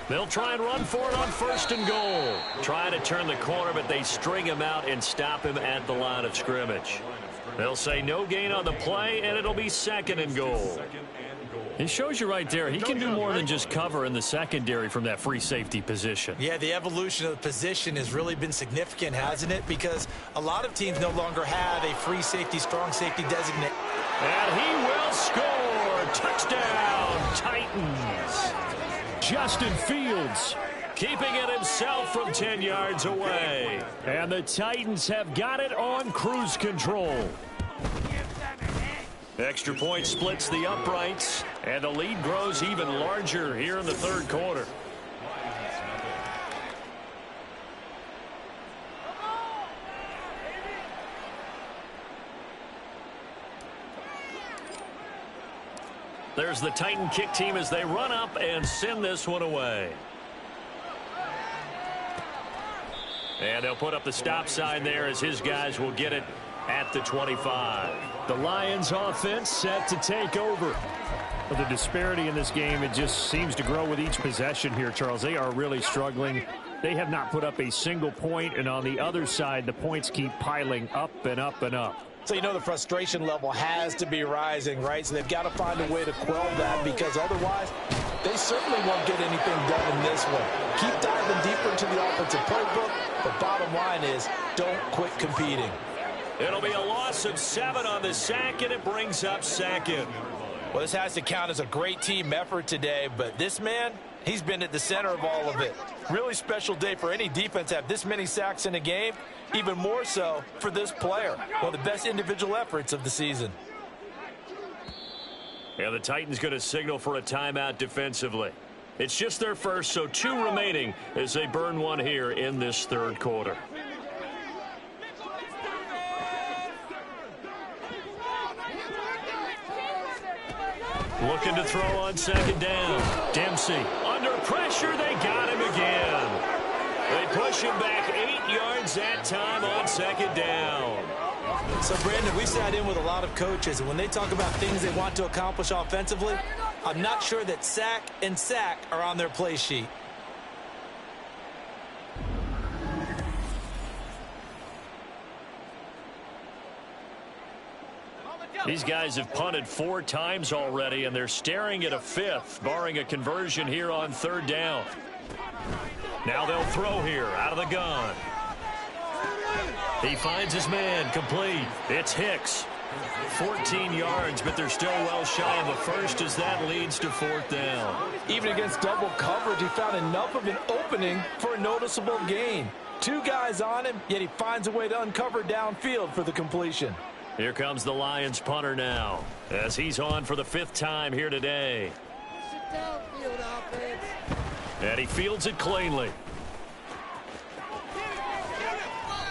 Speaker 7: They'll try and run for it on 1st and goal. Trying to turn the corner, but they string him out and stop him at the line of scrimmage. They'll say no gain on the play, and it'll be 2nd and goal. It shows you right there, he can do more than just cover in the secondary from that free safety position.
Speaker 3: Yeah, the evolution of the position has really been significant, hasn't it? Because a lot of teams no longer have a free safety, strong safety designate.
Speaker 2: And he will score. Touchdown, Titans. Justin Fields keeping it himself from 10 yards away. And the Titans have got it on cruise control. Extra point splits the uprights, and the lead grows even larger here in the 3rd quarter. There's the Titan kick team as they run up and send this one away. And they'll put up the stop sign there as his guys will get it at the 25. The Lions offense set to take over. But the disparity in this game, it just seems to grow with each possession here, Charles. They are really struggling. They have not put up a single point, and on the other side, the points keep piling up and up and up.
Speaker 3: So you know the frustration level has to be rising, right? So they've got to find a way to quell that, because otherwise they certainly won't get anything done in this one. Keep diving deeper into the offensive playbook, but bottom line is don't quit competing.
Speaker 2: It'll be a loss of 7 on the sack, and it brings up 2nd.
Speaker 3: Well, this has to count as a great team effort today, but this man, he's been at the center of all of it. Really special day for any defense to have this many sacks in a game, even more so for this player. One of the best individual efforts of the season.
Speaker 2: And the Titans going to signal for a timeout defensively. It's just their first, so 2 remaining as they burn one here in this 3rd quarter. Looking to throw on 2nd down. Dempsey under pressure. They got him again. They push him back 8 yards that time on 2nd down.
Speaker 3: So, Brandon, we sat in with a lot of coaches, and when they talk about things they want to accomplish offensively, I'm not sure that sack and sack are on their play sheet.
Speaker 2: These guys have punted 4 times already, and they're staring at a 5th, barring a conversion here on 3rd down. Now they'll throw here out of the gun. He finds his man, complete. It's Hicks. 14 yards, but they're still well shy of the first as that leads to 4th down.
Speaker 3: Even against double coverage, he found enough of an opening for a noticeable gain. 2 guys on him, yet he finds a way to uncover downfield for the completion.
Speaker 2: Here comes the Lions punter now, as he's on for the 5th time here today. And he fields it cleanly.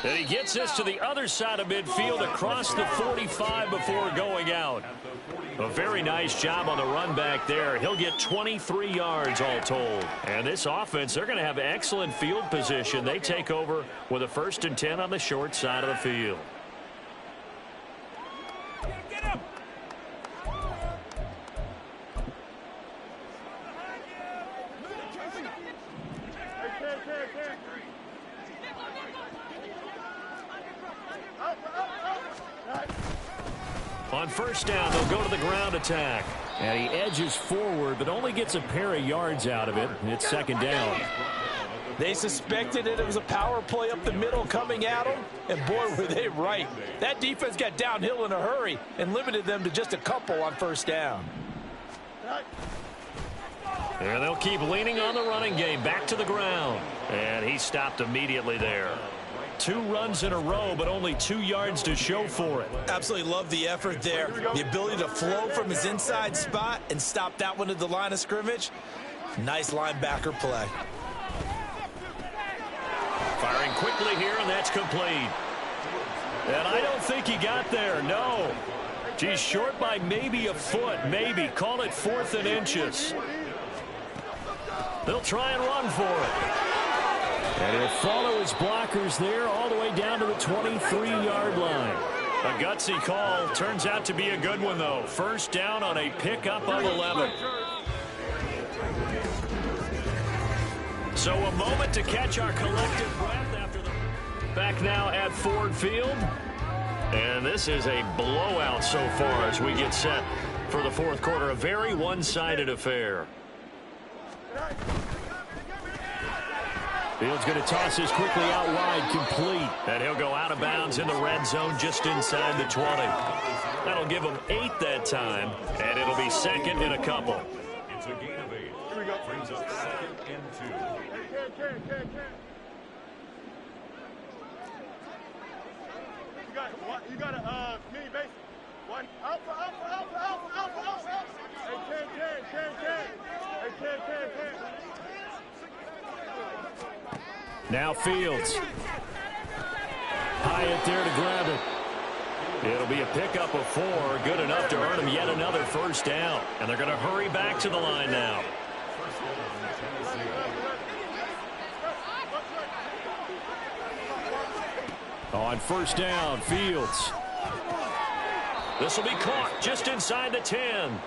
Speaker 2: And he gets this to the other side of midfield across the 45 before going out. A very nice job on the run back there. He'll get 23 yards all told. And this offense, they're going to have excellent field position. They take over with a 1st and 10 on the short side of the field. On 1st down, they'll go to the ground attack. And he edges forward, but only gets a pair of yards out of it. It's 2nd down.
Speaker 3: They suspected it was a power play up the middle coming at them, and boy, were they right. That defense got downhill in a hurry and limited them to just a couple on 1st down.
Speaker 2: And they'll keep leaning on the running game back to the ground. And he stopped immediately there.
Speaker 7: 2 runs in a row, but only 2 yards to show for it.
Speaker 3: Absolutely love the effort there. The ability to flow from his inside spot and stop that one at the line of scrimmage. Nice linebacker play.
Speaker 7: Firing quickly here, and that's complete. And I don't think he got there, no. He's short by maybe a foot, maybe. Call it 4th and inches. They'll try and run for it. And he'll follow his blockers there all the way down to the 23-yard line. A gutsy call. Turns out to be a good one, though. First down on a pickup of 11. So a moment to catch our collective breath after the... Back now at Ford Field. And this is a blowout so far as we get set for the 4th quarter. A very one-sided affair. Fields going to toss this quickly out wide, complete. And he'll go out of bounds in the red zone just inside the 20. That'll give him 8 that time, and it'll be 2nd and a couple.
Speaker 5: It's a gain of 8. Here we go. Brings up 2nd and 2.
Speaker 8: You got a mini base. One alpha. Hey, 10.
Speaker 7: Now Fields. Hyatt there to grab it. It'll be a pickup of 4, good enough to earn him yet another first down. And they're going to hurry back to the line now. On first down, Fields. This will be caught just inside the 10.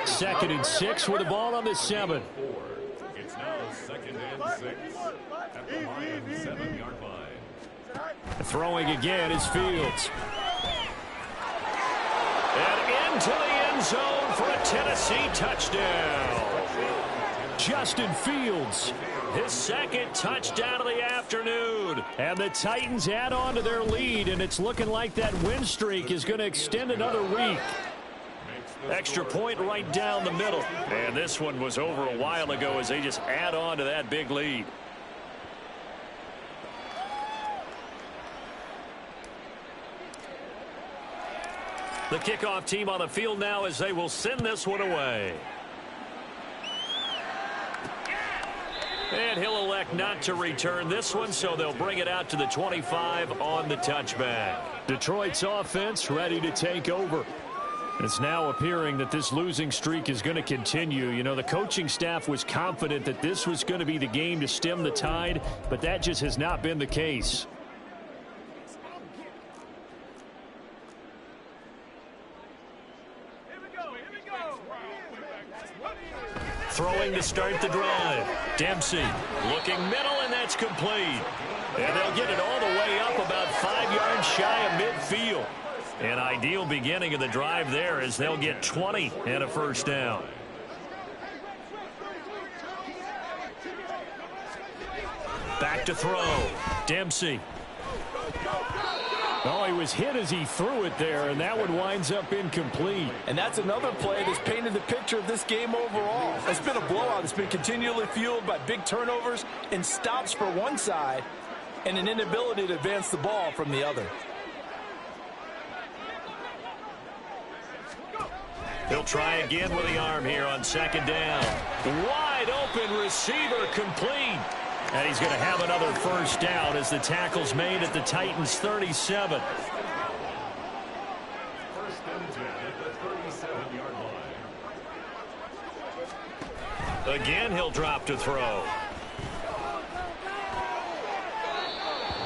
Speaker 7: 2nd and 6 with the ball on the 7.
Speaker 5: It's now 2nd and 6 at the Lions' 7-yard line.
Speaker 7: Throwing again is Fields. And into the end zone for a Tennessee touchdown. Justin Fields, his 2nd touchdown of the afternoon. And the Titans add on to their lead, and it's looking like that win streak is going to extend another week. Extra point right down the middle. And this one was over a while ago as they just add on to that big lead. The kickoff team on the field now as they will send this one away. And he'll elect not to return this one, so they'll bring it out to the 25 on the touchback. Detroit's offense ready to take over. It's now appearing that this losing streak is going to continue. You know, the coaching staff was confident that this was going to be the game to stem the tide, but that just has not been the case. Throwing to start the drive. Dempsey looking middle, and that's complete. And they'll get it all the way up about 5 yards shy of midfield. An ideal beginning of the drive there as they'll get 20 and a first down. Back to throw. Dempsey. Oh, he was hit as he threw it there, and that one winds up incomplete.
Speaker 3: And that's another play that's painted the picture of this game overall. It's been a blowout. It's been continually fueled by big turnovers and stops for one side and an inability to advance the ball from the other.
Speaker 7: He'll try again with the arm here on 2nd down. Wide open receiver complete. And he's going to have another first down as the tackle's made at the Titans' 37.
Speaker 5: First and 10 at the 37-yard line.
Speaker 7: Again, he'll drop to throw.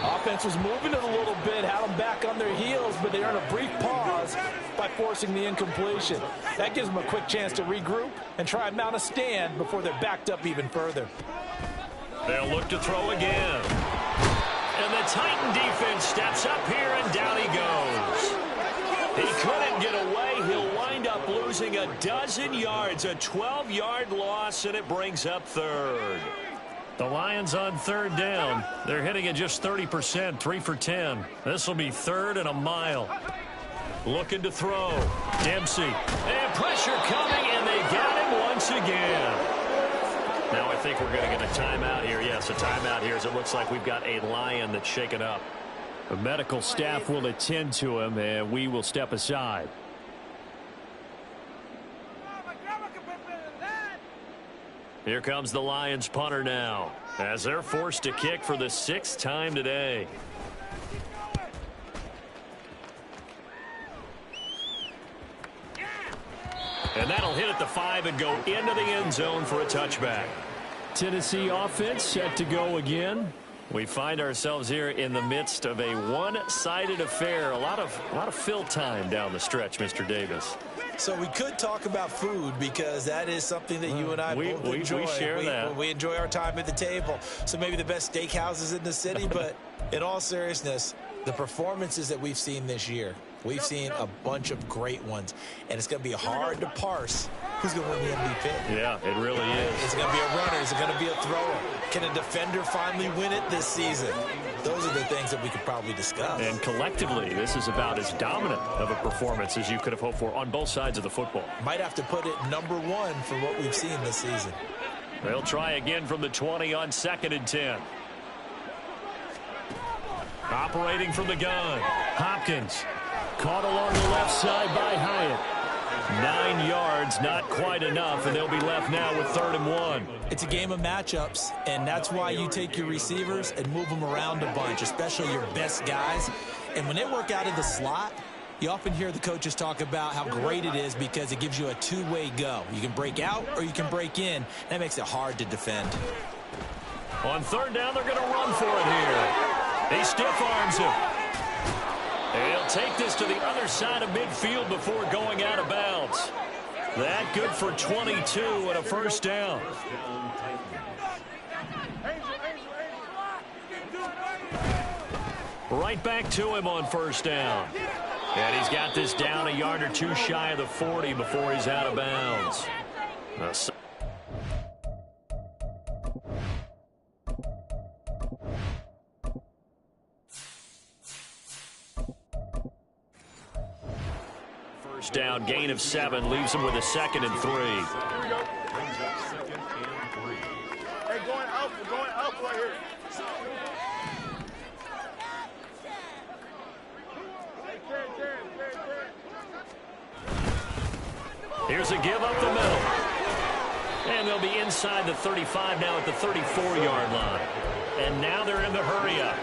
Speaker 3: Offense was moving it a little bit, had them back on their heels, but they earn a brief pause by forcing the incompletion. That gives them a quick chance to regroup and try and mount a stand before they're backed up even further.
Speaker 7: They'll look to throw again. And the Titan defense steps up here, and down he goes. He couldn't get away. He'll wind up losing a dozen yards, a 12-yard loss, and it brings up 3rd. The Lions on 3rd down. They're hitting at just 30%, 3 for 10. This will be 3rd and a mile. Looking to throw. Dempsey. And pressure coming, and they got him once again. Now I think we're going to get a timeout here. Yes, a timeout here as it looks like we've got a Lion that's shaken up. The medical staff will attend to him, and we will step aside. Here comes the Lions punter now, as they're forced to kick for the 6th time today. And that'll hit at the 5 and go into the end zone for a touchback. Tennessee offense set to go again. We find ourselves here in the midst of a one-sided affair. A lot of fill time down the stretch, Mr. Davis.
Speaker 3: So we could talk about food because that is something that you and I both enjoy.
Speaker 7: We share that.
Speaker 3: We enjoy our time at the table. So maybe the best steakhouses in the city, but in all seriousness, the performances that we've seen this year, we've seen a bunch of great ones, and it's going to be hard to parse who's going to win the MVP.
Speaker 7: Yeah, it really is.
Speaker 3: Is it going to be a runner? Is it going to be a thrower? Can a defender finally win it this season? Those are the things that we could probably discuss.
Speaker 7: And collectively, this is about as dominant of a performance as you could have hoped for on both sides of the football.
Speaker 3: Might have to put it number 1 for what we've seen this season.
Speaker 7: They'll try again from the 20 on 2nd and 10. Operating from the gun, Hopkins. Caught along the left side by Hyatt. 9 yards, not quite enough, and they'll be left now with 3rd and 1.
Speaker 3: It's a game of matchups, and that's why you take your receivers and move them around a bunch, especially your best guys. And when they work out of the slot, you often hear the coaches talk about how great it is because it gives you a two-way go. You can break out or you can break in. That makes it hard to defend.
Speaker 7: On 3rd down, they're going to run for it here. He stiff arms him. And he'll take this to the other side of midfield before going out of bounds. That good for 22 and a 1st down. Right back to him on 1st down. And he's got this down a yard or 2 shy of the 40 before he's out of bounds. First down, gain of 7, leaves him with a 2nd and 3.
Speaker 8: Here we go. Hey, going out right here.
Speaker 7: Here's a give up the middle. And they'll be inside the 35 now at the 34-yard line. And now they're in the hurry-up.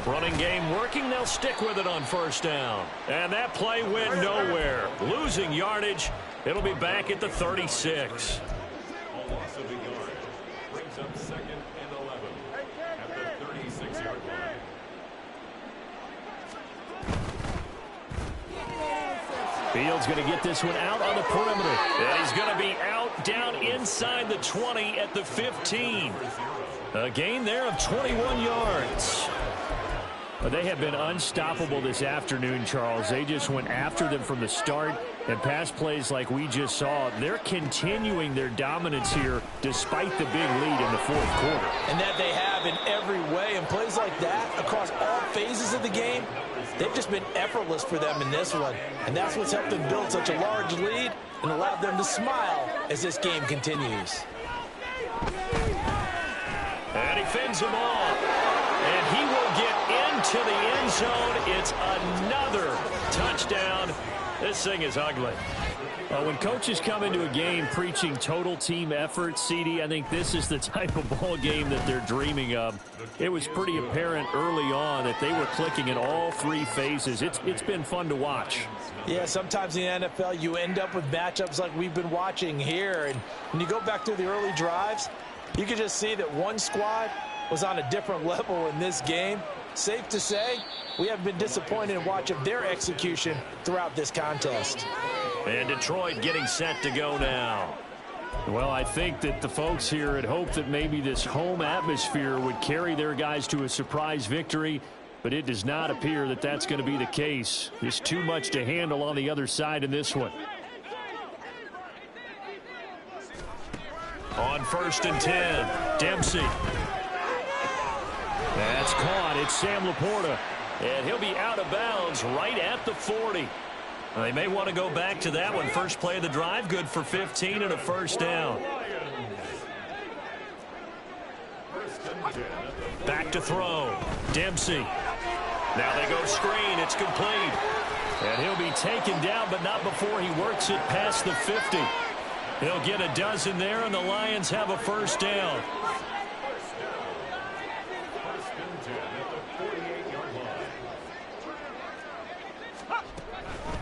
Speaker 7: Running game working. They'll stick with it on 1st down. And that play went nowhere. Losing yardage. It'll be back at the 36.
Speaker 5: A loss of a yard. Brings up 2nd and 11 at the 36-yard line.
Speaker 7: Fields going to get this one out on the perimeter. And he's going to be out down inside the 20 at the 15. A gain there of 21 yards. But they have been unstoppable this afternoon, Charles. They just went after them from the start. And pass plays like we just saw, they're continuing their dominance here despite the big lead in the 4th quarter.
Speaker 3: And that they have in every way. And plays like that across all phases of the game, they've just been effortless for them in this one. And that's what's helped them build such a large lead and allowed them to smile as this game continues.
Speaker 7: And he fends him off. And he will get into the end zone. It's another touchdown. This thing is ugly. When coaches come into a game preaching total team effort, CD, I think this is the type of ball game that they're dreaming of. It was pretty apparent early on that they were clicking in all 3 phases. It's been fun to watch.
Speaker 3: Yeah, sometimes in the NFL you end up with matchups like we've been watching here. And when you go back through the early drives, you can just see that one squad was on a different level in this game. Safe to say, we have been disappointed in watching their execution throughout this contest.
Speaker 7: And Detroit getting set to go now. Well, I think that the folks here had hoped that maybe this home atmosphere would carry their guys to a surprise victory, but it does not appear that that's going to be the case. There's too much to handle on the other side in this one. On 1st and 10, Dempsey. That's caught. It's Sam Laporta. And he'll be out of bounds right at the 40.
Speaker 2: They may want to go back to that one. First play of the drive, good for 15 and a first down. Back to throw. Dempsey. Now they go screen. It's complete. And he'll be taken down, but not before he works it past the 50. He'll get a dozen there, and the Lions have a first down.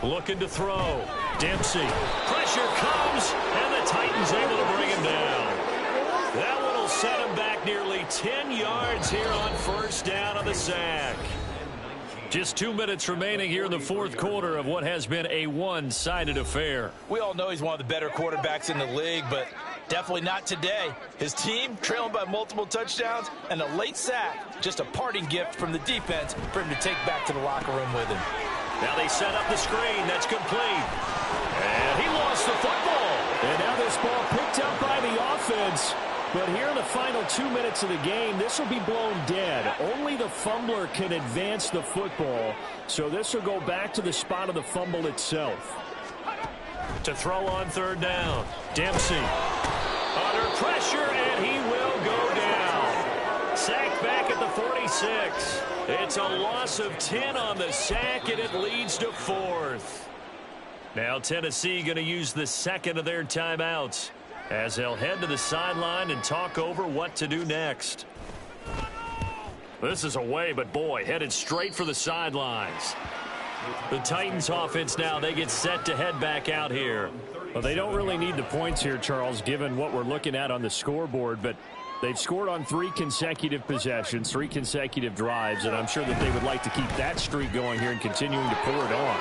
Speaker 2: Looking to throw. Dempsey. Pressure comes, and the Titans able to bring him down. That one will set him back nearly 10 yards here on first down on the sack. Just 2 minutes remaining here in the fourth quarter of what has been a one-sided affair.
Speaker 3: We all know he's one of the better quarterbacks in the league, but definitely not today. His team trailing by multiple touchdowns and a late sack. Just a parting gift from the defense for him to take back to the locker room with him.
Speaker 2: Now they set up the screen. That's complete. And he lost the football.
Speaker 7: And now this ball picked up by the offense. But here in the final 2 minutes of the game, this will be blown dead. Only the fumbler can advance the football. So this will go back to the spot of the fumble itself.
Speaker 2: To throw on third down. Dempsey. Under pressure, and he will go down. Sacked back at the 46. It's a loss of 10 on the sack, and it leads to fourth. Now Tennessee going to use the second of their timeouts as they'll head to the sideline and talk over what to do next. This is away, but boy, headed straight for the sidelines. The Titans offense now, they get set to head back out here.
Speaker 7: Well, they don't really need the points here, Charles, given what we're looking at on the scoreboard, but they've scored on 3 consecutive possessions, 3 consecutive drives, and I'm sure that they would like to keep that streak going here and continuing to pour it on.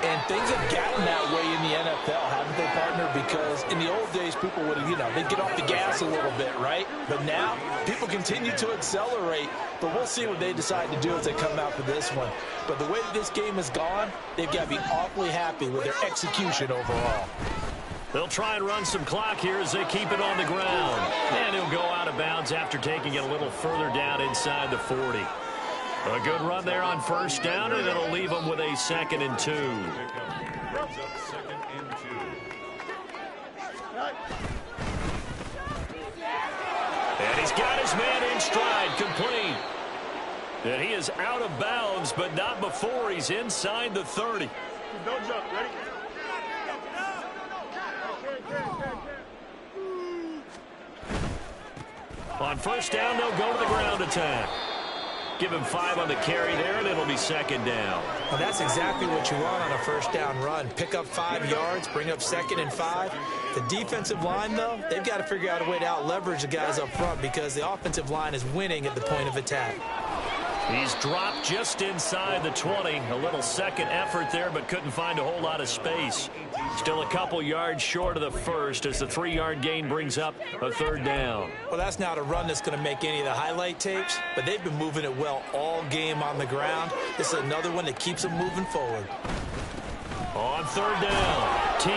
Speaker 3: And things have gotten that way in the NFL, haven't they, partner? Because in the old days, people would, they'd get off the gas a little bit, right? But now, people continue to accelerate. But we'll see what they decide to do as they come out for this one. But the way that this game has gone, they've got to be awfully happy with their execution overall.
Speaker 2: They'll try and run some clock here as they keep it on the ground. And he'll go out of bounds after taking it a little further down inside the 40. A good run there on first down, and it'll leave them with a 2nd and 2. And he's got his man in stride, complete. And he is out of bounds, but not before he's inside the 30.
Speaker 8: Don't jump. Ready?
Speaker 2: On first down, they'll go to the ground attack. Give him 5 on the carry there, and it'll be 2nd down.
Speaker 3: Well, that's exactly what you want on a first down run. Pick up 5 yards, bring up 2nd and 5. The defensive line, though, they've got to figure out a way to out-leverage the guys up front because the offensive line is winning at the point of attack.
Speaker 2: He's dropped just inside the 20. A little second effort there, but couldn't find a whole lot of space. Still a couple yards short of the first as the 3-yard gain brings up a 3rd down.
Speaker 3: Well, that's not a run that's going to make any of the highlight tapes, but they've been moving it well all game on the ground. This is another one that keeps them moving forward.
Speaker 2: On 3rd down, T.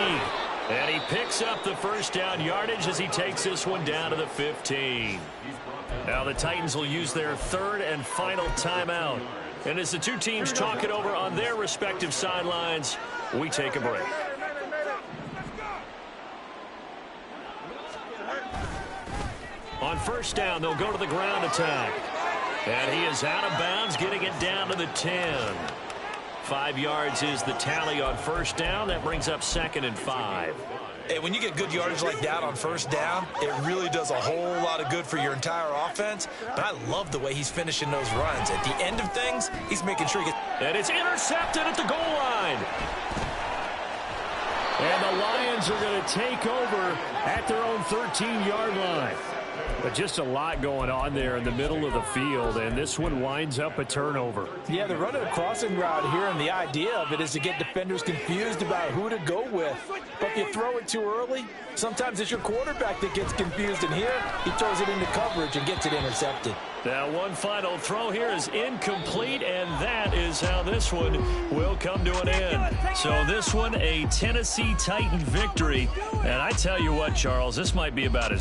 Speaker 2: And he picks up the first down yardage as he takes this one down to the 15. Now the Titans will use their 3rd and final timeout. And as the two teams talk it over on their respective sidelines, we take a break. On first down, they'll go to the ground attack. And he is out of bounds, getting it down to the 10. 5 yards is the tally on first down. That brings up 2nd and 5.
Speaker 3: Hey, when you get good yardage like that on first down, it really does a whole lot of good for your entire offense. But I love the way he's finishing those runs. At the end of things, he's making sure he gets...
Speaker 2: And it's intercepted at the goal line.
Speaker 7: And the Lions are going to take over at their own 13-yard line. But just a lot going on there in the middle of the field, and this one winds up a turnover.
Speaker 3: Yeah, they're running a crossing route here, and the idea of it is to get defenders confused about who to go with. But if you throw it too early, sometimes it's your quarterback that gets confused, and here he throws it into coverage and gets it intercepted.
Speaker 2: Now one final throw here is incomplete, and that is how this one will come to an end. So this one, a Tennessee Titan victory. And I tell you what, Charles, this might be about as